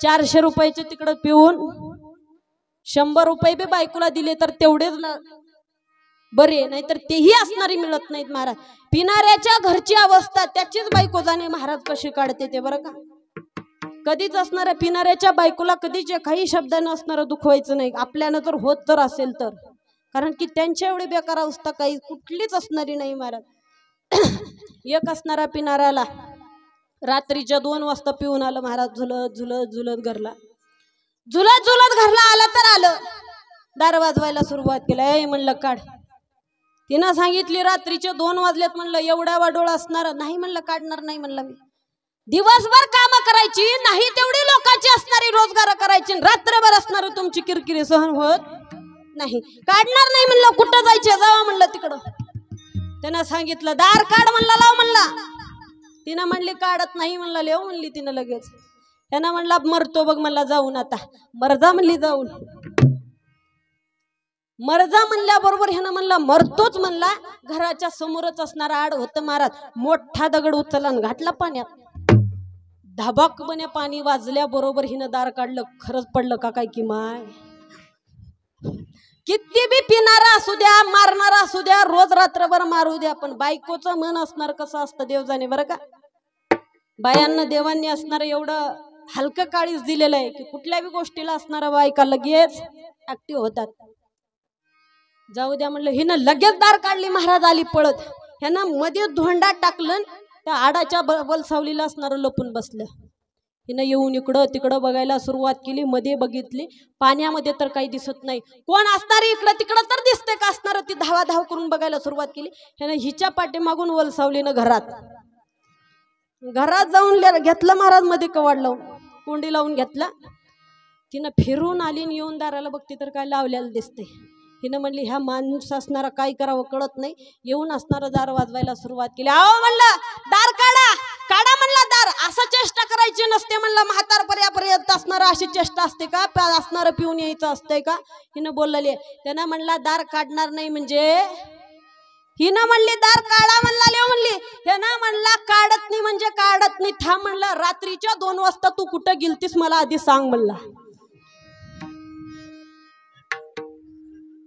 400 रुपयाचे तिकडं पिऊन 100 रुपये बी बायकोला दिले तर तेवढेच ना बरे, नाहीतर तेही असणारी मिळत नाहीत महाराज. पिणाऱ्याच्या घरची अवस्था त्याचीच बायको जाणे महाराज कशी काढते ते बरं का. कधीच असणाऱ्या पिणाऱ्याच्या बायकोला कधीच काही शब्दानं असणारं दुखवायचं नाही, आपल्यानं तर होत तर असेल तर, कारण की त्यांच्या एवढी बेकार अवस्था काही कुठलीच असणारी नाही महाराज. एक असणारा पिणाऱ्याला रात्रीच्या 2 वाजता पिऊन आलं महाराज, झुलत झुलत झुलत घरला, झुलत झुलत घरला आलं तर आलं, दार वाजवायला सुरुवात केलं. म्हणलं काढ. तिनं सांगितली रात्रीचे 2 वाजलेत. म्हणलं एवढा वाडोळ असणार नाही, म्हणलं काढणार नाही. म्हणलं मी दिवसभर काम करायची नाही, तेवढी लोकांची असणारी रोजगार करायची, रात्रभर असणार तुमची किरकिरी सहन होत नाही, काढणार नाही. म्हणलं कुठं जायचे, जावा म्हणलं तिकडं. त्यानं सांगितलं दार काढ म्हणलं, लाव म्हणला. तिनं म्हणली काढत नाही. म्हणलं लेव म्हणली तिनं लगेच. त्यानं म्हणला मरतो बघ म्हणला जाऊन, आता मरजा म्हणली जाऊन. मरजा म्हणल्याबरोबर ह्यानं म्हणला मरतोच म्हणला. घराच्या समोरच असणारा आड होतं महाराज, मोठा दगड उचलला आणि घातला पाण्यात. धबाकपणे पाणी वाजल्याबरोबर हिनं दार काढलं. खरंच पडलं का काय की माय. किती बी पिणारा असू द्या, मारणारा असू द्या, रोज रात्रभर मारू द्या, पण बायकोचं मन असणार कसं असतं देव जाणे बरं का. बायांना देवांनी असणारं एवढं हलकं काळीच दिलेलं आहे की कुठल्या बी गोष्टीला असणारा बायका लगेच ऍक्टिव्ह होतात. जाऊ द्या म्हणलं, हिनं लगेच दार काढली. महाराज आली पळत. ह्यानं मध्ये धोंडा टाकलं, त्या आडाच्या बलसावलीला असणारं लपून बसलं. हिनं येऊन इकडं तिकडं बघायला सुरुवात केली. मध्ये बघितली, पाण्यामध्ये तर काही दिसत नाही. कोण असणार इकडं तिकडं तर दिसते का असणार. ती धावाधाव करून बघायला सुरुवात केली. ह्यानं हिच्या पाठीमागून वलसावलीनं घरात जाऊन घेतलं महाराज. मध्ये कवाड लावून कोंडी लावून घेतला. तिनं फिरून आली, येऊन दाराला बघते तर काय लावलेलं दिसते. हिनं म्हणली ह्या माणूस असणारा काय करावं कळत नाही, येऊन असणारा दार वाजवायला सुरुवात केली. अहो म्हणलं दार काढा काढा म्हणला दार. असं चेष्टा करायची नसते म्हणलं, म्हातारपर्यंत असणारा अशी चेष्टा असते का, असणारं पिऊन यायचं असतंय का. हिनं बोललेली त्यानं म्हणला दार काढणार नाही म्हणजे, हिनं म्हणली दार काढा म्हणला म्हणली, ह्यानं म्हणला काढत नाही म्हणजे काढत नाही. थांब म्हणलं, रात्रीच्या 2 वाजता तू कुठं गेलतीस मला आधी सांग म्हणला.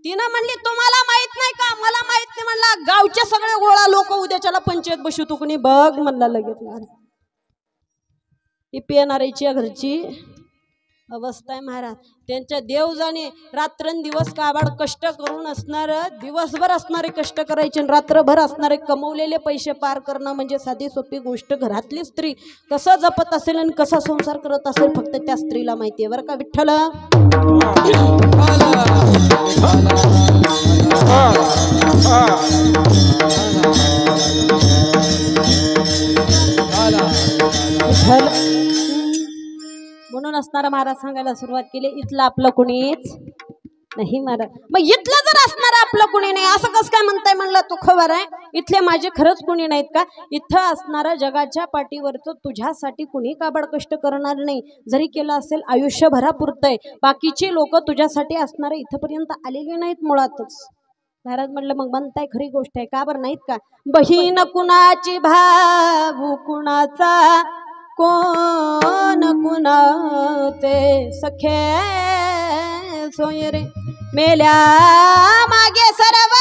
तिनं म्हणली तुम्हाला माहित नाही का, मला माहित नाही म्हणला. गावचे सगळे गोळा लोक उद्याच्याला पंचायत बसू तू कुणी बघ म्हणला लगेच. ही पेनारीच्या घरची अवस्था आहे महाराज. त्यांच्या देव जाणे रात्रंदिवस काबाड कष्ट करून असणार, दिवसभर असणारे कष्ट करायचे, रात्रभर असणारे कमवलेले पैसे पार करणं म्हणजे साधी सोपी गोष्ट. घरातली स्त्री कसं जपत असेल आणि कसा संसार करत असेल फक्त त्या स्त्रीला माहिती आहे बरं का विठ्ठल. म्हणून असणारा महाराज सांगायला सुरुवात केली, इथलं आपलं कुणीच नाही महाराज. मग इथलं जर असणार आपलं कुणी नाही असं कसं काय म्हणताय म्हणलं, तू खबर आहे इथले माझे खरंच कुणी नाहीत का. इथं असणारा जगाच्या पाठीवरचं तुझ्यासाठी कुणी काबाड कष्ट करणार नाही. जरी केलं असेल आयुष्यभरापुरतंय, बाकीची लोक तुझ्यासाठी असणारे इथपर्यंत आलेली नाहीत मुळातच. महाराज म्हटलं मग म्हणताय खरी गोष्ट आहे का बरं नाहीत का. बहीण कुणाची भाऊ कुणाचा, कोण कुणाचे सखे सोयरे, मेल्या मागे सर्व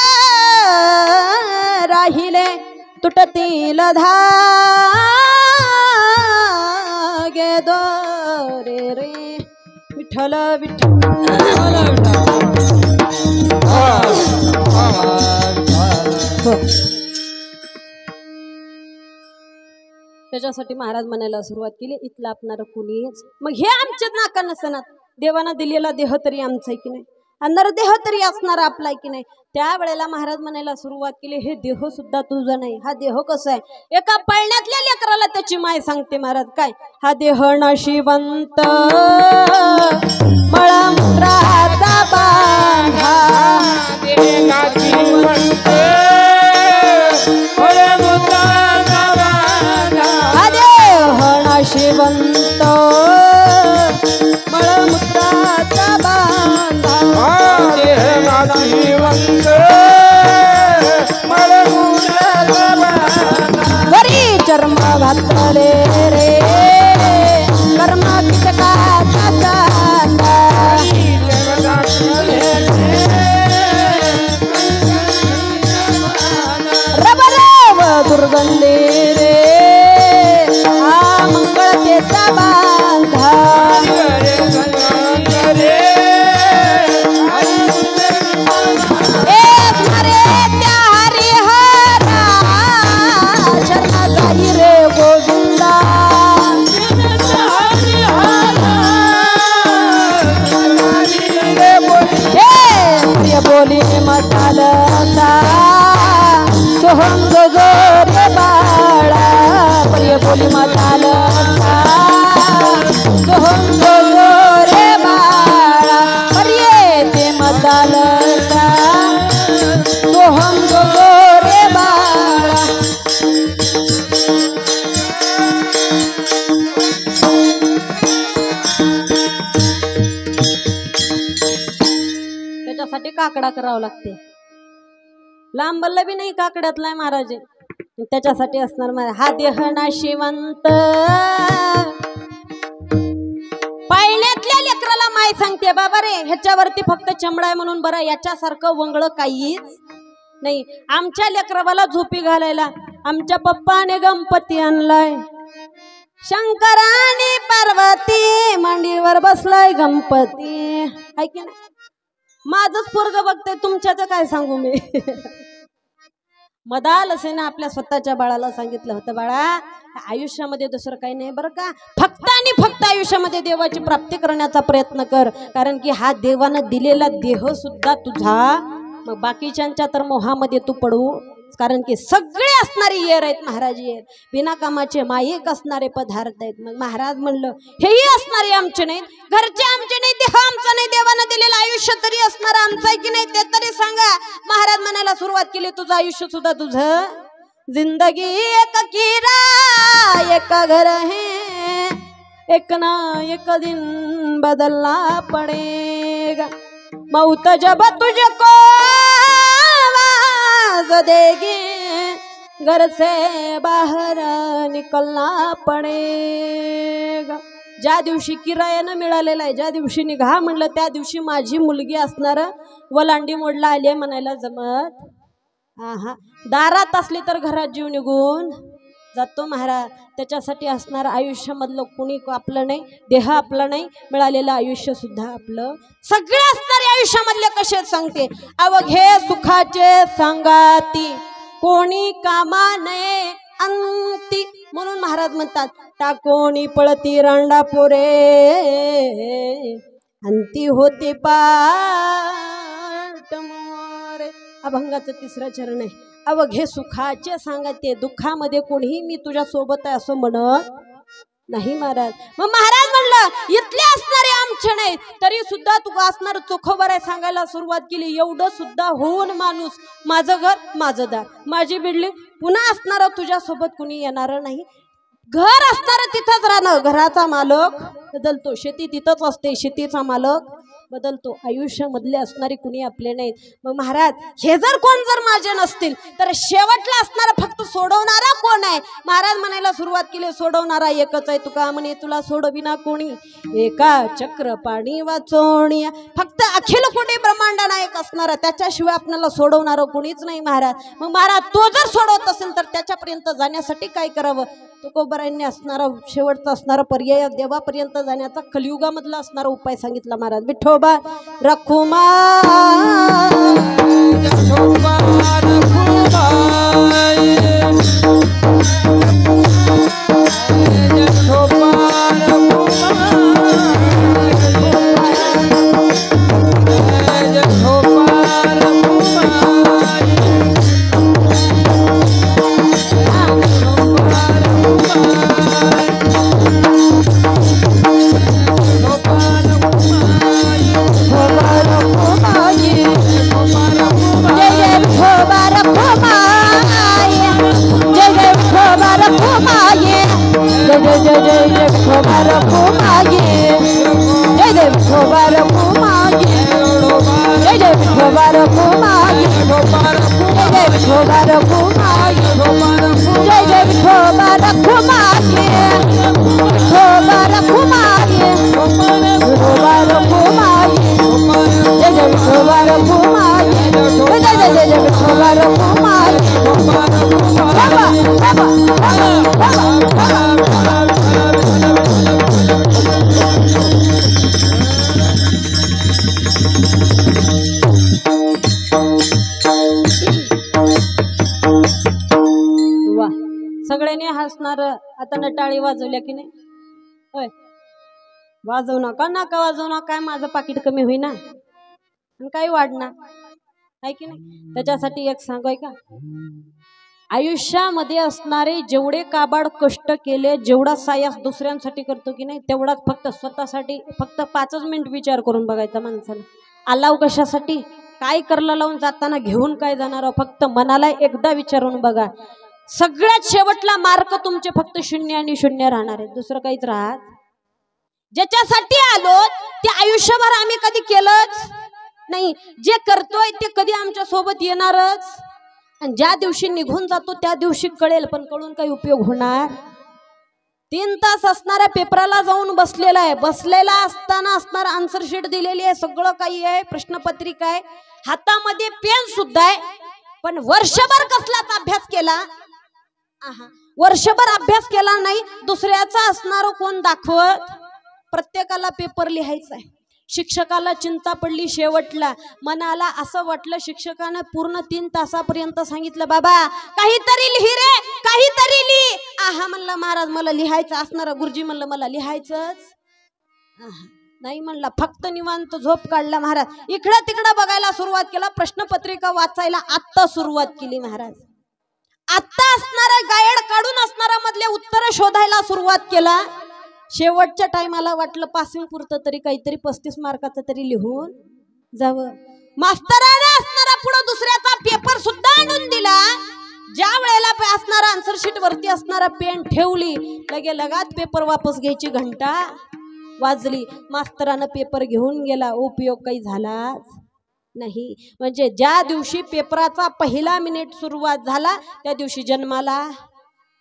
राहिले तुटतील धागे दोरे रे. विठ्ठल विठ्ठल त्याच्यासाठी महाराज म्हणायला सुरुवात केली, इथलं आपणारं कुणीच. मग हे आमच्याच नाका नसणार, देवानं दिलेला देह तरी आमचा आहे की नाही, अंधार देह तरी असणार आपला आहे की नाही. त्यावेळेला महाराज म्हणायला सुरुवात केली, हे देह सुद्धा तुझं नाही. हा देह कसा आहे, एका पळण्यातल्या लेकराला त्याची माय सांगते महाराज काय, हा देह नशिवंत मळमूत्राचा बांधा, शिवंत मळमूत्राचा बांधा, घरी चर्म घातले रे कर्म कीटकाचा चांदा, रबरव दुर्गंधी रे मंगळतेचा बांधा, त्या हरिहरा शरण जाई रे गोविंदा, हे बोली मतालता सोहंग जोर बाळा, प्रिय बोली मतालता सोहंग जोर बाळा, प्रिय ते मतालता सोहंग जोर बाळा. त्याच्यासाठी काकडा करावं लागते, लांब बल्ला बी नाही काकड्यातला महाराज. त्याच्यासाठी असणार महाराज हा देह नाशिवंत. पाळण्यातल्या लेकराला माय सांगते बाबा रे ह्याच्यावरती फक्त चमडा आहे म्हणून बरं, याच्यासारखं वंगळ काहीच नाही. आमच्या लेकराला झोपी घालायला आमच्या पप्पाने गणपती आणलाय, शंकराने पार्वती मांडीवर बसलाय गणपती, आहे की नाही. माझंच पोरग बघते, तुमच्याच काय सांगू मी. मदाल असे ना आपल्या स्वतःच्या बाळाला सांगितलं होतं, बाळा आयुष्यामध्ये दुसरं काही नाही बरं का, फक्त आणि फक्त आयुष्यामध्ये देवाची प्राप्ती करण्याचा प्रयत्न कर, कारण की हा देवानं दिलेला देह सुद्धा तुझा. मग बाकीच्यांच्या तर मोहामध्ये तू पडू कारण की सगळे असणारे येर आहेत महाराज, येर बिना कामाचे माईक असणारे पदार्थ आहेत. मग महाराज म्हणलं हेही असणारे आमचे नाहीत, घरचे आमचे नाही, देह आमचा नाही, देवानं दिलेलं आयुष्य तरी असणार आमचं आहे की नाही ते तरी सांगा. महाराज म्हणायला सुरुवात केली तुझं आयुष्य सुद्धा तुझं, जिंदगी एक किरा एक घर है, एक ना एक दिन बदलना पड़ेगा, मौत जब तुझको आवाज देगी, घर से बाहर निकलना पड़ेगा. ज्या दिवशी किरायानं मिळालेला आहे, ज्या दिवशी निघा म्हणलं त्या दिवशी माझी मुलगी असणार वलांडी मोडला आली आहे म्हणायला जमत. आहा, दारात असली तर घरात जीव निघून जातो महाराज. त्याच्यासाठी असणार आयुष्यामधलं कुणी आपलं नाही, देह आपला नाही, मिळालेलं आयुष्य सुद्धा आपलं. सगळे असणारे आयुष्यामधले कसे सांगते, अवघे सुखाचे सांगाती कोणी कामा नये अंती. म्हणून महाराज म्हणतात टाकोणी पळती रांडा पोरे, अंती होते पाट मोरे. अभंगाचं तिसरं चरण आहे. अवघे सुखाचे सांगते, दुःखामध्ये कोणीही मी तुझ्या सोबत आहे असं म्हणत नाही महाराज. मग महाराज म्हणलं इथले असणारे आमचे नाही तरी सुद्धा तू असणार चोखोबर आहे सांगायला सुरुवात केली. एवढं सुद्धा होऊन माणूस माझं घर माझं दार माझी बिल्डिंग पुन्हा असणार तुझ्या सोबत कुणी येणार नाही. घर असणार तिथंच राहणं, घराचा मालक बदलतो, शेती तिथंच असते, शेतीचा मालक बदलतो. आयुष्यामधले असणारे कुणी आपले नाहीत. मग महाराज हे जर कोण जर माझे नसतील तर शेवटला असणारा फक्त सोडवणारा कोण आहे. महाराज म्हणायला सुरुवात केली सोडवणारा एकच आहे. तुका म्हणे तुला सोडविना कोणी, एका चक्र पाणी वाचोणी. फक्त अखिल कोटी ब्रह्मांड नायक असणारा, त्याच्याशिवाय आपल्याला सोडवणारं कोणीच नाही महाराज. मग महाराज तो जर सोडवत असेल तर त्याच्यापर्यंत जाण्यासाठी काय करावं. तुकोबारायांनी असणारा शेवटचा असणारा पर्याय देवापर्यंत जाण्याचा कलियुगामधला असणारा उपाय सांगितला महाराज. विठोबा रखुमा सगळ्यांनी हसणार. आता नटाळी वाजवल्या की नाही, होय वाजवू नका नका वाजवू नका, काय माझं पाकिट कमी होईना आणि काही वाढणार आहे की नाही. त्याच्यासाठी एक सांगूय का, आयुष्यामध्ये असणारे जेवढे काबाड कष्ट केले, जेवढा सायास दुसऱ्यांसाठी करतो की नाही तेवढाच फक्त स्वतःसाठी फक्त 5 मिनिट विचार करून बघायचा माणसाला. आलाव कशासाठी, काय करला लावून जाताना घेऊन काय जाणार, फक्त मनाला एकदा विचारून बघा. सगळ्यात शेवटला मार्क तुमचे फक्त 0 आणि 0 राहणार आहे, दुसरं काहीच राहत. ज्याच्यासाठी आलो ते आयुष्यभर आम्ही कधी केलंच नाही, जे करतोय ते कधी आमच्या सोबत येणारच. आणि ज्या दिवशी निघून जातो त्या दिवशी कळेल, पण कळून काही उपयोग होणार. 3 तास असणाऱ्या पेपराला जाऊन बसलेला आहे, बसलेला असताना असणार आन्सर शीट दिलेली आहे, सगळं काही आहे, प्रश्नपत्रिका आहे, हातामध्ये पेन सुद्धा आहे. पण वर्षभर कसलाच अभ्यास केला, वर्षभर अभ्यास केला नाही, दुसऱ्याचा असणार कोण दाखवत. प्रत्येकाला पेपर लिहायचा आहे. शिक्षकाला चिंता पडली शेवटला, मनाला असं वाटलं शिक्षकानं पूर्ण 3 तासापर्यंत सांगितलं बाबा काहीतरी लिही रे, काहीतरी लिही. म्हणलं महाराज मला लिहायचं असणार. गुरुजी म्हणलं मला लिहायचंच नाही म्हणला, फक्त निवांत झोप काढला. महाराज इकडं तिकडं बघायला सुरुवात केला, प्रश्नपत्रिका वाचायला आत्ता सुरुवात केली महाराज. आता असणारा गायड काढून असणारा मधले उत्तर शोधायला सुरुवात केला. शेवटच्या टायमाला वाटलं पासिंग पुरतं तरी काहीतरी 35 मार्काचं तरी लिहून जावं. मास्तराने असणारा पुढे दुसऱ्याचा पेपर सुद्धा आणून दिला. ज्या वेळेला असणारा आन्सर शीट वरती असणारा पेन ठेवली, लगे लगात पेपर वापस घ्यायची घंटा वाजली. मास्तरानं पेपर घेऊन गेला, उपयोग काही झालाच नाही. म्हणजे ज्या दिवशी पेपराचा पहिला मिनिट सुरुवात झाला त्या दिवशी जन्माला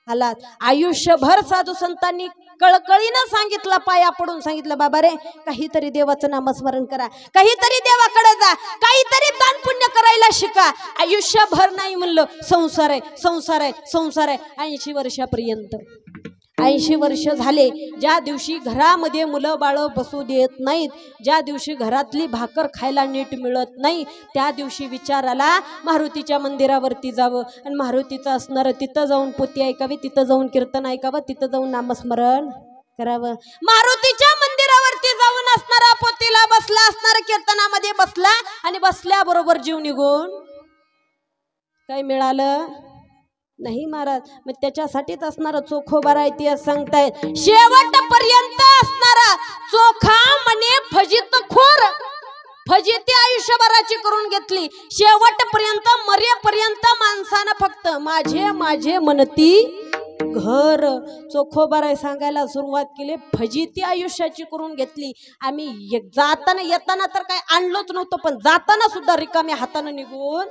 आलात. आयुष्यभर साधू संतांनी कळकळीनं सांगितलं, पाया पडून सांगितलं, बाबा रे काहीतरी देवाचं नामस्मरण करा, काहीतरी देवाकडे जा, काहीतरी दान पुण्य करायला शिका. आयुष्यभर नाही म्हणलं संसार आहे संसार आहे संसार आहे. 80 वर्षापर्यंत 80 वर्ष झाले. ज्या दिवशी घरामध्ये मुलं बाळं बसू देत नाहीत, ज्या दिवशी घरातली भाकर खायला नीट मिळत नाही, त्या दिवशी विचार आला मारुतीच्या मंदिरावरती जावं आणि मारुतीचं असणारं तिथं जाऊन पोथी ऐकावी, तिथं जाऊन कीर्तन ऐकावं, तिथं जाऊन नामस्मरण करावं. मारुतीच्या मंदिरावरती जाऊन असणारा पोथीला बसला, असणारा कीर्तनामध्ये बसला आणि बसल्याबरोबर जीव निघून काय मिळालं नाही महाराज. मग त्याच्यासाठीच असणारा चोखोबारा इतिहास सांगतायत. शेवटपर्यंत असणारा चोखा म्हणे फजित खोर, फजिती आयुष्यभराची करून घेतली. शेवटपर्यंत मरेपर्यंत माणसानं फक्त माझे माझे म्हणती घर. चोखोबारा सांगायला सुरुवात केली, फजिती आयुष्याची करून घेतली. आम्ही जाताना येताना तर काय आणलोच नव्हतं, पण जाताना सुद्धा रिकाम्या हातानं निघून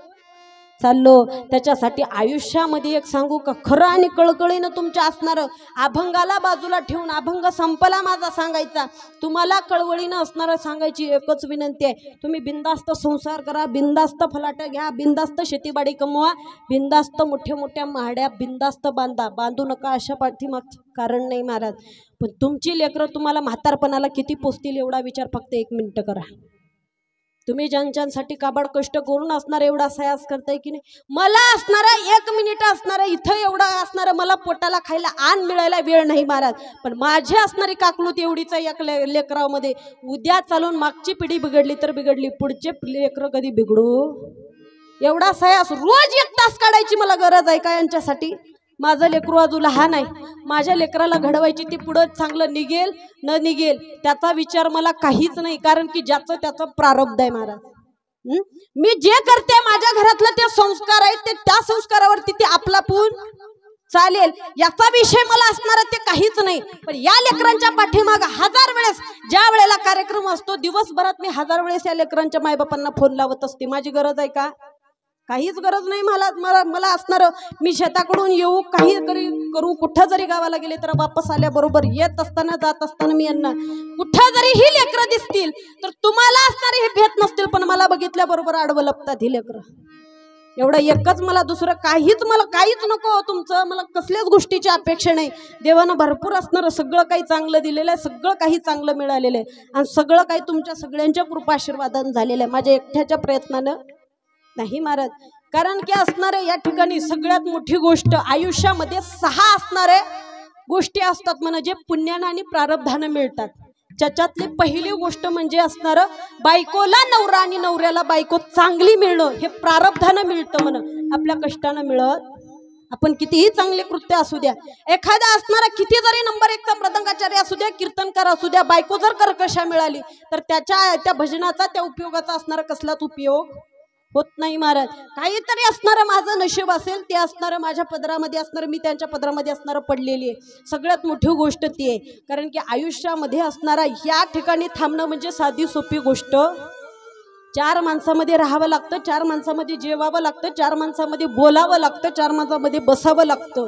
चाललो. त्याच्यासाठी आयुष्यामध्ये एक सांगू का, खरं आणि कळकळीनं तुमच्या असणारं अभंगाला बाजूला ठेवून, अभंग संपला माझा सांगायचा, तुम्हाला कळवळीनं असणारं सांगायची एकच विनंती आहे, तुम्ही बिंदास्त संसार करा, बिंदास्त फलाट घ्या, बिंदास्त शेतीबाडी कमवा, बिंदास्त मोठ्या मोठ्या महाड्या बिंदास्त बांधा, बांधू नका अशा पाठीमाग कारण नाही महाराज. पण तुमची लेकरं तुम्हाला म्हातारपणाला किती पोचतील एवढा विचार फक्त 1 मिनिट करा. तुम्ही ज्यांच्यासाठी काबाड कष्ट करून असणार एवढा सयास करताय की नाही. मला असणारा 1 मिनिट असणारा इथं एवढा असणारा मला पोटाला खायला आण मिळायला वेळ नाही महाराज. पण माझी असणारी काकलूत एवढीच एक लेकरामध्ये उद्या चालून मागची पिढी बिघडली तर बिघडली, पुढचे लेकरं कधी बिघडू. एवढा सयास रोज 1 तास काढायची मला गरज आहे का यांच्यासाठी. माझं लेकरू अजून लहान आहे, माझ्या लेकराला घडवायची, ती पुढं चांगलं निघेल न निघेल त्याचा विचार मला काहीच नाही, कारण की ज्याचं त्याचं प्रारब्ध आहे महाराज. मी जे करते माझ्या घरातलं ते संस्कार आहेत, ते त्या संस्कारावरती ते आपलापून चालेल याचा विषय मला असणार ते काहीच नाही. पण या लेकरांच्या पाठीमाग 1000 वेळेस ज्या वेळेला कार्यक्रम असतो दिवसभरात मी 1000 वेळेस या लेकरांच्या मायबापांना फोन लावत असते. माझी गरज आहे का? काहीच गरज नाही मला असणार. मी शेताकडून येऊ, काही करू, कुठं जरी गावाला गेले तर वापस आल्याबरोबर येत असताना जात असताना मी यांना कुठं जरी ही लेकरं दिसतील तर तुम्हाला असणारे हे भेट नसतील, पण मला बघितल्याबरोबर आडवं लपतात ही लेकरं. एवढा एकच मला, दुसरं काहीच नको तुमचं. मला कसल्याच गोष्टीची अपेक्षा नाही. देवानं भरपूर असणारं सगळं काही चांगलं दिलेलं आहे, सगळं काही चांगलं मिळालेलं आहे आणि सगळं काही तुमच्या सगळ्यांच्या कृपा आशीर्वादानं झालेलं आहे, माझ्या एकट्याच्या प्रयत्नानं नाही महाराज. कारण की असणारे या ठिकाणी सगळ्यात मोठी गोष्ट आयुष्यामध्ये 6 असणारे गोष्टी असतात म्हणा, जे पुण्यानं आणि प्रारब्धानं मिळतात. त्याच्यातली पहिली गोष्ट म्हणजे असणारं बायकोला नवरा आणि नवऱ्याला बायको चांगली मिळणं, हे प्रारब्धानं मिळतं म्हणा, आपल्या कष्टानं मिळत. आपण कितीही चांगले कृत्य असू द्या, एखादा असणारा किती जरी नंबर 1चा मृदंगाचार्य असू द्या, कीर्तनकार असू द्या, बायको जर कर्कशा मिळाली तर त्या भजनाचा त्या उपयोगाचा असणारा कसलाच उपयोग होत नाही महाराज. काहीतरी असणारं माझं नशीब असेल, ते असणारं माझ्या पदरामध्ये असणारं, मी त्यांच्या पदरामध्ये असणारं पडलेली आहे. सगळ्यात मोठी गोष्ट ती आहे, कारण की आयुष्यामध्ये असणारा या ठिकाणी थांबणं म्हणजे साधी सोपी गोष्ट. 4 माणसामध्ये राहावं लागतं, 4 माणसामध्ये जेवावं लागतं, 4 माणसामध्ये बोलावं लागतं, 4 माणसामध्ये बसावं लागतं.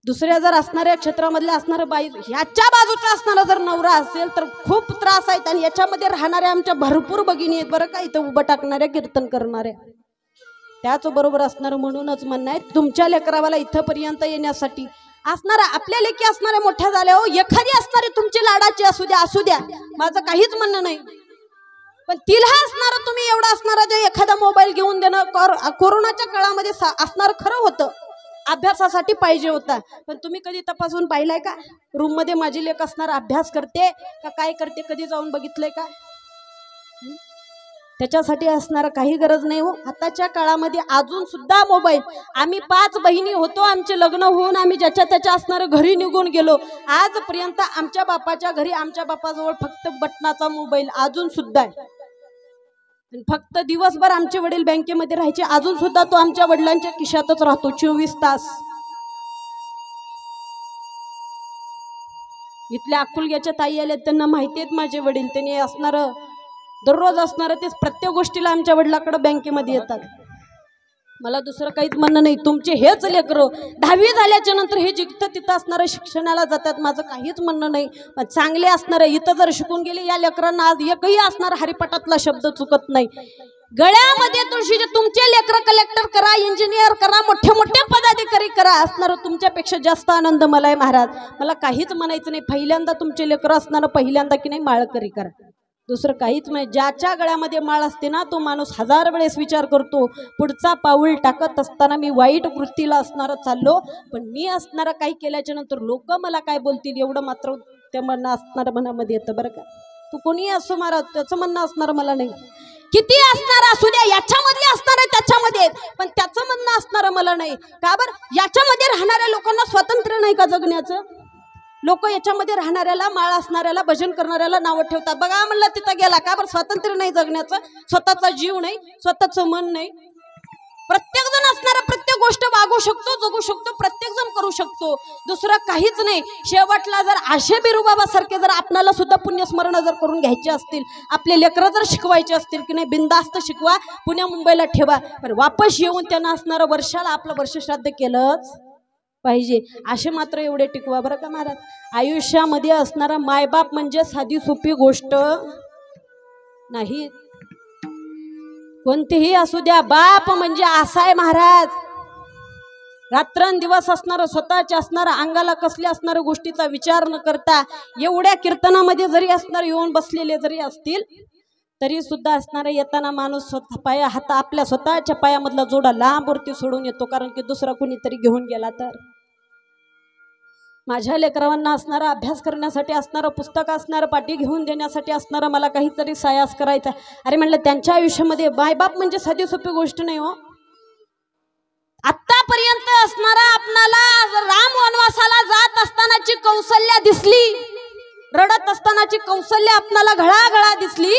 दुसऱ्या जर असणाऱ्या क्षेत्रामधल्या असणारं बाई ह्याच्या बाजूचा असणारा जर नवरा असेल तर खूप त्रास आहेत. आणि याच्यामध्ये राहणाऱ्या आमच्या भरपूर भगिनी आहेत बरं का, इथं उभं टाकणाऱ्या, कीर्तन करणाऱ्या, त्याचबरोबर असणारं. म्हणूनच म्हणणं आहे तुमच्या लेकरावाला इथंपर्यंत येण्यासाठी असणारा, आपल्या लेकी असणाऱ्या मोठ्या झाल्या हो, एखादी असणारी तुमची लाडाची असू द्या, माझं काहीच म्हणणं नाही, पण तिला असणारं तुम्ही एवढा असणारा जे एखादा मोबाईल घेऊन देणं कोरोनाच्या काळामध्ये असणारं खरं होतं, अभ्यासासाठी पाहिजे होता. पण तुम्ही कधी तपासून पाहिलाय का रूम मध्ये माझी लेक असणार अभ्यास करते का काय करते? कधी जाऊन बघितलंय का? त्याच्यासाठी असणारं काही गरज नाही हो. आताच्या काळामध्ये अजून सुद्धा मोबाईल, आम्ही 5 बहिणी होतो, आमचे लग्न होऊन आम्ही ज्याच्या त्याच्या असणारं घरी निघून गेलो. आजपर्यंत आमच्या बापाच्या घरी आमच्या बापाजवळ फक्त बटनाचा मोबाईल अजून सुद्धा आहे. फक्त दिवसभर आमचे वडील बँकेमध्ये राहायचे, अजून सुद्धा तो आमच्या वडिलांच्या खिशातच राहतो 24 तास. इथल्या अकुलग्याच्या ताई आल्या, त्यांना माहिती आहेत माझे वडील, त्यांनी असणारं दररोज असणारं तेच प्रत्येक गोष्टीला आमच्या वडिलाकडे बँकेमध्ये येतात. मला दुसरं काहीच म्हणणं नाही. तुमचे हेच लेकरं 10वी झाल्याच्या नंतर हे जिथं तिथं असणारं शिक्षणाला जातात, माझं काहीच म्हणणं नाही. पण चांगले असणारं इथं जर शिकून गेले, या लेकरांना आज एकही असणारा हरिपाठातला शब्द चुकत नाही. गळ्यामध्ये तुळशीचे तुमचे लेकरं कलेक्टर करा, इंजिनियर करा, मोठे मोठे पदाधिकारी करा, असणार तुमच्यापेक्षा जास्त आनंद मला आहे महाराज. मला काहीच म्हणायचं नाही. पहिल्यांदा तुमचे लेकरं असणार पहिल्यांदा की नाही माळकरी करा, दुसरं काहीच नाही. ज्याच्या गळ्यामध्ये माळ असते ना, तो माणूस 1000 वेळेस विचार करतो, पुढचा पाऊल टाकत असताना मी वाईट वृत्तीला असणार चाललो, पण मी असणारा काही केल्याच्या नंतर लोक मला काय बोलतील एवढं मात्र ते म्हणणं असणार मनामध्ये येतं बरं का. तू कोणी असो महाराज, त्याचं म्हणणं असणार मला नाही. किती असणार असू द्या, याच्यामधले असणार आहे त्याच्यामध्ये, पण त्याचं म्हणणं असणार मला नाही. का बरं? याच्यामध्ये राहणाऱ्या लोकांना स्वातंत्र्य नाही का जगण्याचं? लोक याच्यामध्ये राहणाऱ्याला, माळ असणाऱ्याला, भजन करणाऱ्याला नावं ठेवतात. बघा म्हणलं तिथं गेला, का बरं? स्वातंत्र्य नाही जगण्याचं, स्वतःचा जीव नाही, स्वतःचं मन नाही. प्रत्येक जण असणारा प्रत्येक गोष्ट वागू शकतो, जगू शकतो, प्रत्येक जण करू शकतो, दुसरं काहीच नाही. शेवटला जर आशे बिरूबाबा सारखे जर आपल्याला सुद्धा पुण्यस्मरण जर करून घ्यायचे असतील, आपले लेकरं जर शिकवायचे असतील की नाही, बिंदास्त शिकवा, पुण्या मुंबईला ठेवा, पण वापस येऊन त्यांना असणारं वर्षाला आपलं वर्षश्राद्ध केलंच पाहिजे. असे मात्र एवढे टिकवा बरं का महाराज. आयुष्यामध्ये असणारा मायबाप म्हणजे साधी सोपी गोष्ट नाही. कोणतेही असू द्या, बाप म्हणजे असा आहे महाराज, रात्रंदिवस असणारं, स्वतःच्या असणारं, अंगाला कसल्या असणाऱ्या गोष्टीचा विचार न करता, एवढ्या कीर्तनामध्ये जरी असणार येऊन बसलेले जरी असतील तरी सुद्धा असणारा येताना माणूस स्वतः आपल्या स्वतःच्या पायामधला जोडा लांबवरती सोडून येतो, कारण की दुसरा कोणीतरी घेऊन गेला तर. माझ्या लेकरांना असणारा अभ्यास करण्यासाठी असणारं पुस्तक असणारं पाठी घेऊन देण्यासाठी असणारं मला काहीतरी सायास करायचा. अरे म्हणलं त्यांच्या आयुष्यामध्ये मायबाप म्हणजे साधी सोपी गोष्ट नाही हो. आतापर्यंत असणारा आपणाला राम वनवासाला जात असतानाची कौशल्य दिसली, रडत असतानाची कौशल्य आपणाला घळाघळा दिसली,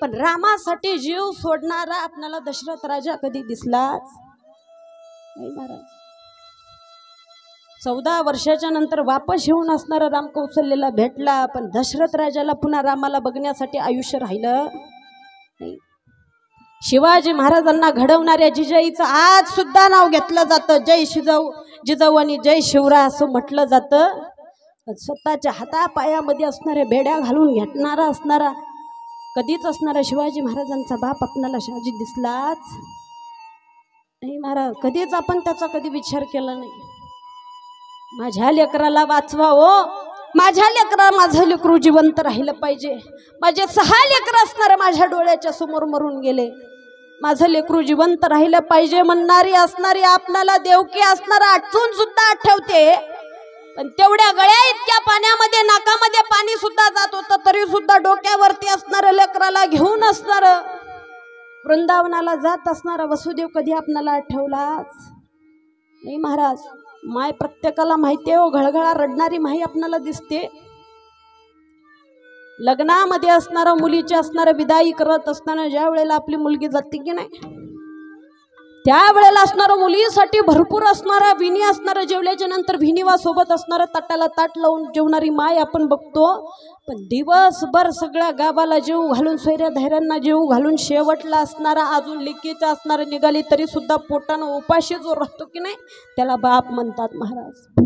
पण रामासाठी जीव सोडणारा आपणाला दशरथ राजा कधी दिसलाच नाही महाराज. 14 वर्षाच्या नंतर वापस येऊन असणारा राम कौशल्याला भेटला, पण दशरथ राजाला पुन्हा रामाला बघण्यासाठी आयुष्य राहिलं नाही. शिवाजी महाराजांना घडवणाऱ्या जिजाईचं आज सुद्धा नाव घेतलं जातं, जय जिजाऊ आणि जय शिवराय असं म्हटलं जातं. स्वतःच्या हातापायामध्ये असणाऱ्या बेड्या घालून घेतणारा असणारा कधीच असणारा शिवाजी महाराजांचा बाप आपणाला शहाजी दिसलाच नाही महाराज. कधीच आपण त्याचा कधी विचार केला नाही. माझ्या लेकराला वाचवा हो, माझ्या लेकरा, माझं लेकरू जिवंत राहिलं पाहिजे. माझे 6 लेकर असणारे माझ्या डोळ्याच्या समोर मरून गेले, माझं लेकरू जिवंत राहिलं पाहिजे म्हणणारी असणारी आपणाला देवकी असणारा आठवून सुद्धा आठवते, पण तेवढ्या गळ्या इतक्या पाण्यामध्ये नाकामध्ये पाणी सुद्धा जात होतं तरी सुद्धा डोक्यावरती असणारं लेकराला घेऊन असणारं वृंदावनाला जात असणारा वसुदेव कधी आपणाला आठवलाच नाही महाराज. माय प्रत्येकाला माहिती आहे हो, घळघळा रडणारी माई आपणाला दिसते. लग्नामध्ये असणारा मुलीची असणारं विदाई करत असताना ज्या वेळेला आपली मुलगी जाते की नाही, त्यावेळेला असणारं मुलीसाठी भरपूर असणारा विणी असणारं, जेवल्याच्या नंतर विणीवा सोबत असणारं ताटाला ताट लावून जेवणारी माय आपण बघतो. पण दिवसभर सगळ्या गावाला जेव घालून, सोयऱ्या धैर्यांना जेव घालून शेवटला असणारा अजून लेकीचा असणारं निघाली तरी सुद्धा पोटानं उपाशी जो राहतो की नाही, त्याला बाप म्हणतात महाराज.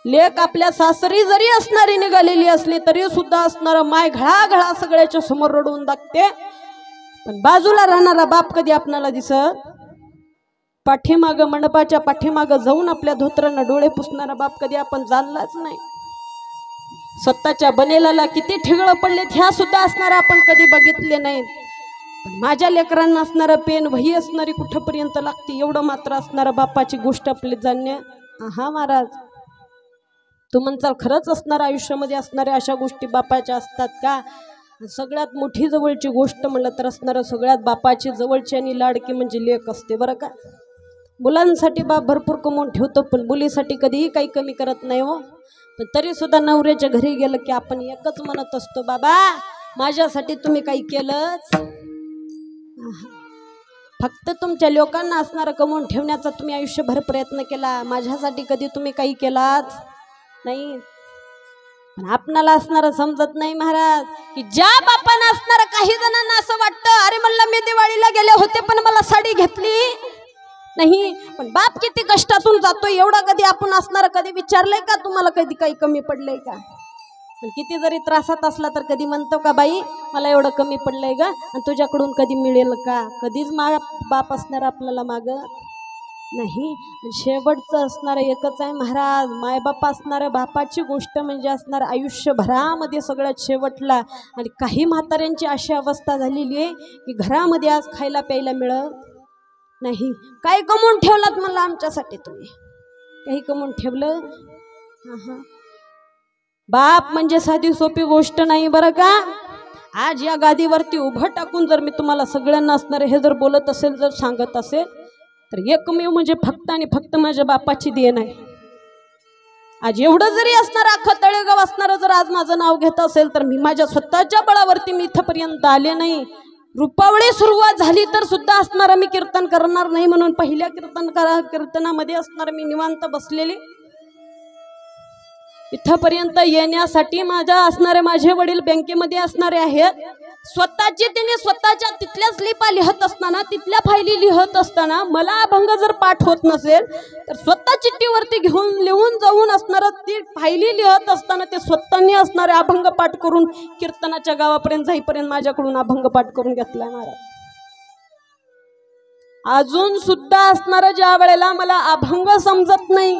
लेक आपल्या सासरी जरी असणारी निघालेली असली तरी सुद्धा असणारं माय घळाघळा सगळ्याच्या समोर रडून दाखते, पण बाजूला राहणारा बाप कधी आपणाला दिसत. पाठीमाग, मंडपाच्या पाठीमाग जाऊन आपल्या धोत्रानं डोळे पुसणारा बाप कधी आपण जाणलाच नाही. स्वतःच्या बनेलाला किती ठिगळं पडलेत ह्या सुद्धा असणारा आपण कधी बघितले नाहीत. माझ्या लेकरांना असणारं पेन वही असणारी कुठपर्यंत लागते एवढं मात्र असणारा बापाची गोष्ट आपली जाणण्या. हा महाराज, तू म्हणचाल खरंच असणाऱ्या आयुष्यामध्ये असणाऱ्या अशा गोष्टी बापाच्या असतात का? सगळ्यात मोठी जवळची गोष्ट म्हणलं तर असणारं सगळ्यात बापाची जवळची आणि लाडकी म्हणजे लेक असते बरं का. मुलांसाठी बाप भरपूर कमवून ठेवतो पण मुलीसाठी कधीही काही कमी करत नाही हो. पण तरी सुद्धा नवऱ्याच्या घरी गेलं की आपण एकच म्हणत असतो, बाबा माझ्यासाठी तुम्ही काही केलंच. फक्त तुमच्या लोकांना असणारं कमवून ठेवण्याचा तुम्ही आयुष्यभर प्रयत्न केला, माझ्यासाठी कधी तुम्ही काही केलाच नाही. पण आपणाला असणारं समजत नाही महाराज की ज्या बापानं असणारं काही जणांना असं वाटतं, अरे म्हणलं मी दिवाळीला गेले होते पण मला साडी घेतली नाही. पण बाप किती कष्टातून जातो एवढा कधी आपण असणारं कधी विचारलंय का तुम्हाला कधी काही कमी पडलंय का. पण किती जरी त्रासात असला तर कधी म्हणतो का बाई मला एवढं कमी पडलंय का आणि तुझ्याकडून कधी मिळेल का. कधीच बाप असणार आपल्याला मागत नाही. शेवटचं असणारं एकच आहे महाराज, मायबाप असणाऱ्या बापाची गोष्ट म्हणजे असणार आयुष्यभरामध्ये सगळ्यात शेवटला. आणि काही म्हाताऱ्यांची अशी अवस्था झालेली आहे की घरामध्ये आज खायला प्यायला मिळत नाही. काय कमवून ठेवलात मला आमच्यासाठी तुम्ही, काही कमवून ठेवलं. बाप म्हणजे साधी सोपी गोष्ट नाही बरं का. आज या गादीवरती उभं टाकून जर मी तुम्हाला सगळ्यांना असणारे हे जर बोलत असेल, जर सांगत असेल तर एकमेव म्हणजे फक्त आणि फक्त माझ्या बापाची देण आहे. आज एवढं जरी असणार अख्खं तळेगाव असणारं जर आज माझं नाव घेत असेल तर मी माझ्या स्वतःच्या बळावरती मी इथपर्यंत आले नाही. रुपावळी सुरुवात झाली तर सुद्धा असणारं मी कीर्तन करणार नाही म्हणून पहिल्या कीर्तनामध्ये असणारं मी निवांत बसलेले. इथपर्यंत येण्यासाठी माझे वडील बँकेमध्ये असणारे आहेत. स्वतःची त्यांनी स्वतःच्या तिथल्या स्लिपा लिहत असताना, तिथल्या फायली लिहत असताना मला अभंग जर पाठ होत नसेल तर स्वतः चिठ्ठीवरती घेऊन लिहून जाऊन असणारं ती फायली लिहत असताना ते स्वतःनी असणारे अभंग पाठ करून कीर्तनाच्या गावापर्यंत जाईपर्यंत माझ्याकडून अभंग पाठ करून घेतला महाराज. अजून सुद्धा असणारं ज्या वेळेला मला अभंग समजत नाही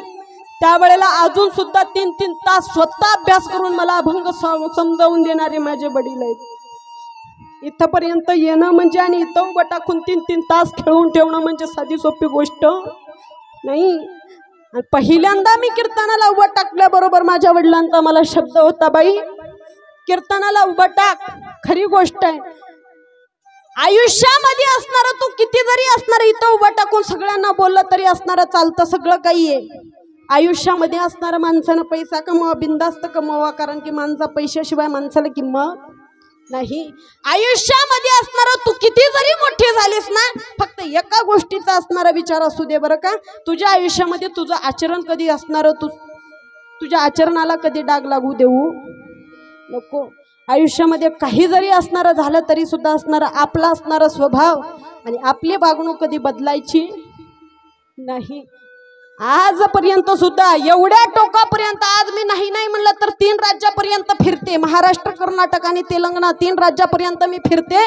त्यावेळेला अजून सुद्धा 3-3 तास स्वतः अभ्यास करून मला अभंग समजावून देणारे माझे वडील आहेत. इथपर्यंत येणं म्हणजे आणि इथं उभं टाकून 3-3 तास खेळून ठेवणं म्हणजे साधी सोपी गोष्ट नाही. आणि पहिल्यांदा मी कीर्तनाला उभं टाकल्याबरोबर माझ्या वडिलांचा मला शब्द होता, बाई कीर्तनाला उभं टाक. खरी गोष्ट आहे, आयुष्यामध्ये असणारं तू किती जरी असणार इथं उभं टाकून सगळ्यांना बोललं तरी असणारं चालतं, सगळं काही आहे. आयुष्यामध्ये असणारं माणसानं पैसा कमवा, बिंदास्त कमवा, कारण की माणसा पैशाशिवाय माणसाला किंमत नाही. आयुष्यामध्ये असणारं तू किती जरी मोठी झालीस ना, फक्त एका गोष्टीचा असणारा विचार असू दे बरं का, तुझ्या आयुष्यामध्ये तुझं आचरण कधी असणारं, तुझ्या आचरणाला कधी डाग लागू देऊ नको. आयुष्यामध्ये काही जरी असणारं झालं तरी सुद्धा असणारा आपला असणारा स्वभाव आणि आपली वागणूक कधी बदलायची नाही. आजपर्यंत सुद्धा एवढ्या टोकापर्यंत आज मी नाही म्हणलं तर 3 राज्यापर्यंत फिरते. महाराष्ट्र, कर्नाटक आणि तेलंगणा 3 राज्यापर्यंत मी फिरते.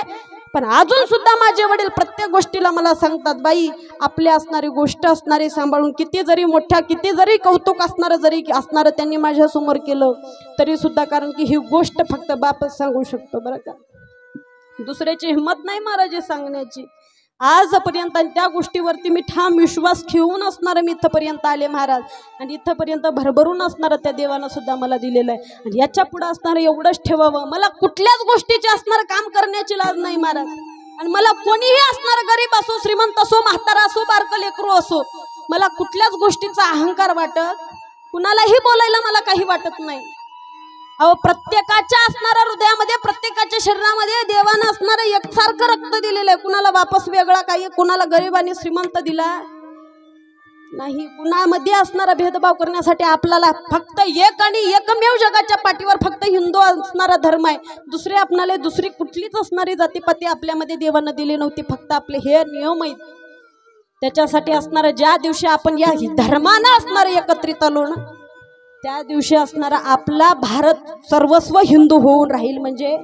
पण अजून सुद्धा माझे वडील प्रत्येक गोष्टीला मला सांगतात, बाई आपली असणारी गोष्ट असणारी सांभाळून, किती जरी मोठ्या किती जरी कौतुक असणारं त्यांनी माझ्यासमोर केलं तरी सुद्धा, कारण की ही गोष्ट फक्त बापच सांगू शकतो बरं का. दुसऱ्याची हिंमत नाही महाराज सांगण्याची. आजपर्यंत त्या गोष्टीवरती मी ठाम विश्वास ठेवून असणारं मी इथपर्यंत आले महाराज. आणि इथपर्यंत भरभरून असणारं त्या देवानं सुद्धा मला दिलेलं आहे. आणि याच्या पुढे असणारं एवढंच ठेवावं, मला कुठल्याच गोष्टीचे असणारं काम करण्याची लाज नाही महाराज. आणि मला कोणीही असणारं गरीब असो, श्रीमंत असो, म्हातारा असो, बारकं लेकरू असो, मला कुठल्याच गोष्टीचा अहंकार वाटत, कुणालाही बोलायला मला काही वाटत नाही. अहो प्रत्येकाच्या असणाऱ्या हृदयामध्ये, प्रत्येकाच्या शरीरामध्ये देवानं असणारं एकसारखं रक्त दिलेलं आहे. कुणाला वापस वेगळा काही, कुणाला गरीब आणि श्रीमंत दिला नाही. कुणामध्ये असणारा भेदभाव करण्यासाठी आपल्याला फक्त एक आणि एकमेव जगाच्या पाठीवर फक्त हिंदू असणारा धर्म आहे. दुसरे आपणाला दुसरी कुठलीच असणारी जातीपाती आपल्यामध्ये देवानं दिली नव्हती. फक्त आपले हे नियम आहेत. त्याच्यासाठी असणारं ज्या दिवशी आपण या धर्मानं असणारं एकत्रित आलो ना, त्या दिवशी असणारा आपला भारत सर्वस्व हिंदू होऊन राहील. म्हणजे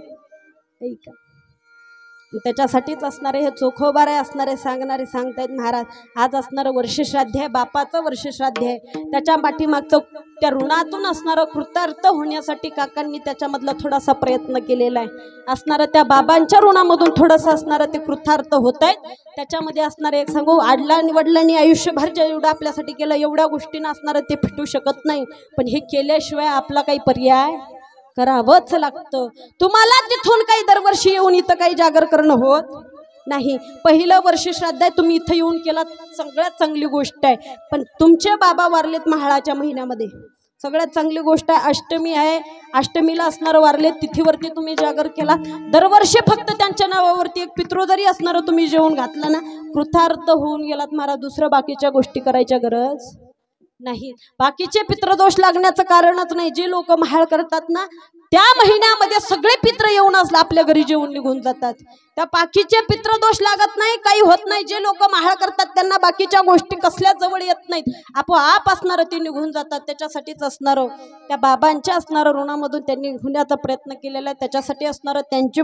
त्याच्यासाठीच असणारे हे चोखोबारे असणारे सांगणारे सांगतायत महाराज. आज असणारं वर्षश्राद्ध आहे, बापाचं वर्षश्राद्ध आहे. त्याच्या पाठीमागचं त्या ऋणातून असणारं कृतार्थ होण्यासाठी काकांनी त्याच्यामधला थोडासा प्रयत्न केलेला आहे. असणारं त्या बाबांच्या ऋणामधून थोडंसं असणारं ते कृतार्थ होत आहे. त्याच्यामध्ये असणारं एक सांगू, आडलांनी वडिलांनी आयुष्यभर जेवढं आपल्यासाठी केलं एवढ्या गोष्टींना असणारं ते फिटू शकत नाही. पण हे केल्याशिवाय आपला काही पर्याय करावंच लागतं. तुम्हाला तिथून काही दरवर्षी येऊन इथं काही जागर करणं होत नाही. पहिलं वर्ष श्राद्ध आहे, तुम्ही इथं येऊन केला, सगळ्यात चांगली गोष्ट आहे. पण तुमचे बाबा वारलेत म्हाळाच्या महिन्यामध्ये, सगळ्यात चांगली गोष्ट आहे. अष्टमी आहे, अष्टमीला असणारं वारलेत तिथीवरती तुम्ही जागर केला. दरवर्षी फक्त त्यांच्या नावावरती एक पितृ जरी असणारं तुम्ही जेवण घातला ना, कृतार्थ होऊन गेलात महाराज. दुसरं बाकीच्या गोष्टी करायच्या गरज नाही. बाकीचे पितृदोष लागण्याचं कारणच नाही. जे लोक म्हाळ करतात ना, त्या महिन्यामध्ये सगळे पित्र येऊन असलं आपल्या घरी जेवून निघून जातात. त्या बाकीचे पितृदोष लागत नाही, काही होत नाही. जे लोक म्हाळ करतात त्यांना बाकीच्या गोष्टी कसल्या जवळ येत नाहीत, आपोआप असणारं ते निघून जातात. त्याच्यासाठीच असणारं त्या बाबांच्या असणारं ऋणामधून त्यांनी निघण्याचा प्रयत्न केलेला आहे. त्याच्यासाठी असणारं त्यांचे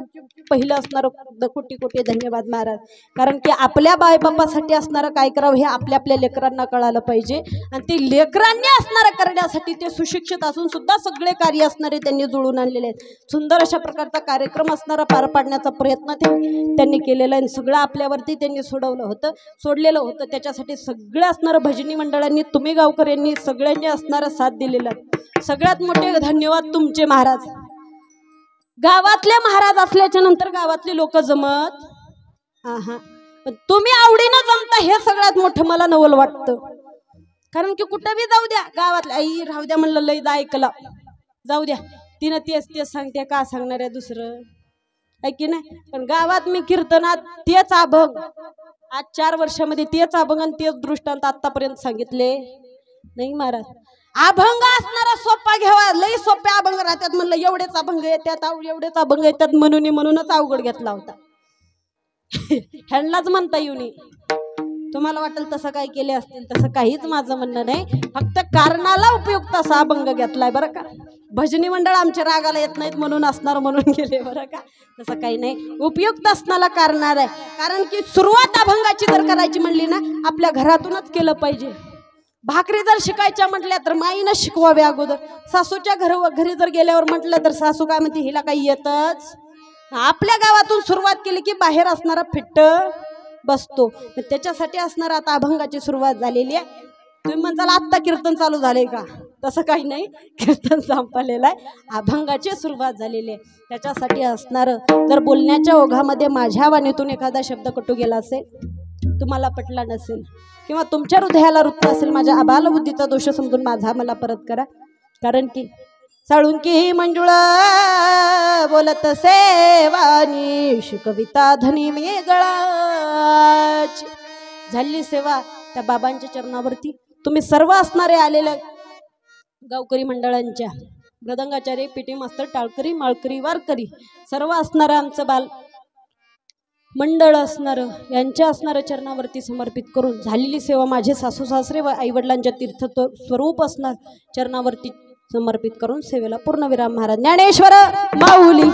पहिलं असणारं कोटी कोटी धन्यवाद महाराज. कारण की आपल्या बायबापासाठी असणारं काय करावं हे आपल्या आपल्या लेकरांना कळालं पाहिजे. आणि ते लेकरांनी असणारं करण्यासाठी ते सुशिक्षित असून सुद्धा सगळे कार्य असणारे त्यांनी जुळून आणलेले आहेत. सुंदर अशा प्रकारचा कार्यक्रम असणारा पार पाडण्याचा प्रयत्न त्यांनी केलेला आहे. सगळं आपल्यावरती त्यांनी सोडलेलं होतं. त्याच्यासाठी सगळं असणारं भजनी मंडळांनी, तुम्ही गावकऱ्यांनी सगळ्यांनी असणारा साथ दिलेला. सगळ्यात मोठे धन्यवाद तुमचे महाराज. गावातले महाराज असल्याच्या नंतर गावातले लोक जमत पण तुम्ही आवडीनं जमता हे सगळ्यात मोठं मला नवल वाटतं. कारण की कुठं बी जाऊ द्या, गावातल्या आई राहू द्या म्हणलं, लय ऐकलं जाऊ द्या, तिनं तेच सांगते, का सांगणार आहे दुसरं, आहे की नाही. पण गावात मी कीर्तनात तेच अभंग, आज 4 वर्षामध्ये तेच अभंग आणि तेच दृष्टांत आतापर्यंत सांगितले नाही महाराज. अभंग असणारा सोपा घ्यावा, लई सोप्या अभंग राहतात म्हणलं, एवढेच अभंग येतात, एवढेच अभंग येतात म्हणूनच अवघड घेतला होता. ह्यांनाच म्हणता येऊन. तुम्हाला वाटेल तसं काय केले असतील, तसं काहीच माझं म्हणणं नाही. फक्त कारणाला उपयुक्त असा अभंग घेतलाय बरं का. भजनी मंडळ आमच्या रागाला येत नाहीत म्हणून असणार म्हणून गेले बरं का, तसं काही नाही. उपयुक्त असणारा कारणार आहे. कारण की सुरुवात अभंगाची जर करायची म्हणली ना, आपल्या घरातूनच केलं पाहिजे. भाकरी जर शिकायच्या म्हटल्या तर माईनं शिकवावे अगोदर. सासूच्या घरी जर गेल्यावर म्हटलं तर सासू काय म्हणते, हिला काही येतच. आपल्या गावातून सुरुवात केली की बाहेर असणारा फिट्ट बसतो. त्याच्यासाठी असणार आता अभंगाची सुरुवात झालेली आहे. तुम्ही म्हणताल आत्ता कीर्तन चालू झाले का, तसं काही नाही, कीर्तन संपलेलं आहे, अभंगाची सुरुवात झालेली आहे. त्याच्यासाठी असणार जर बोलण्याच्या ओघामध्ये माझ्या वाणीतून एखादा शब्द कटू गेला असेल, तुम्हाला पटला नसेल किंवा तुमच्या हृदयाला रुतत असेल, माझ्या अबालबुद्धीचा दोष समजून माझा मला परत करा. कारण की साळुंकी मंजुळा बोलत सेवानी शिकविता धनी वेगळाची. झाली सेवा त्या बाबांच्या चरणावरती. तुम्ही सर्व असणारे आलेल्या गावकरी मंडळांच्या मृदंगाचार्य, पिटी मास्तर, टाळकरी, माळकरी, वारकरी सर्व असणारं आमचं बाल मंडळ असणारं यांच्या असणाऱ्या चरणावरती समर्पित करून झालेली सेवा माझे सासू सासरे व आईवडिलांच्या तीर्थ स्वरूप असणार चरणावरती समर्पित करून सेवेला पूर्णविराम. महाराज ज्ञानेश्वर माऊली.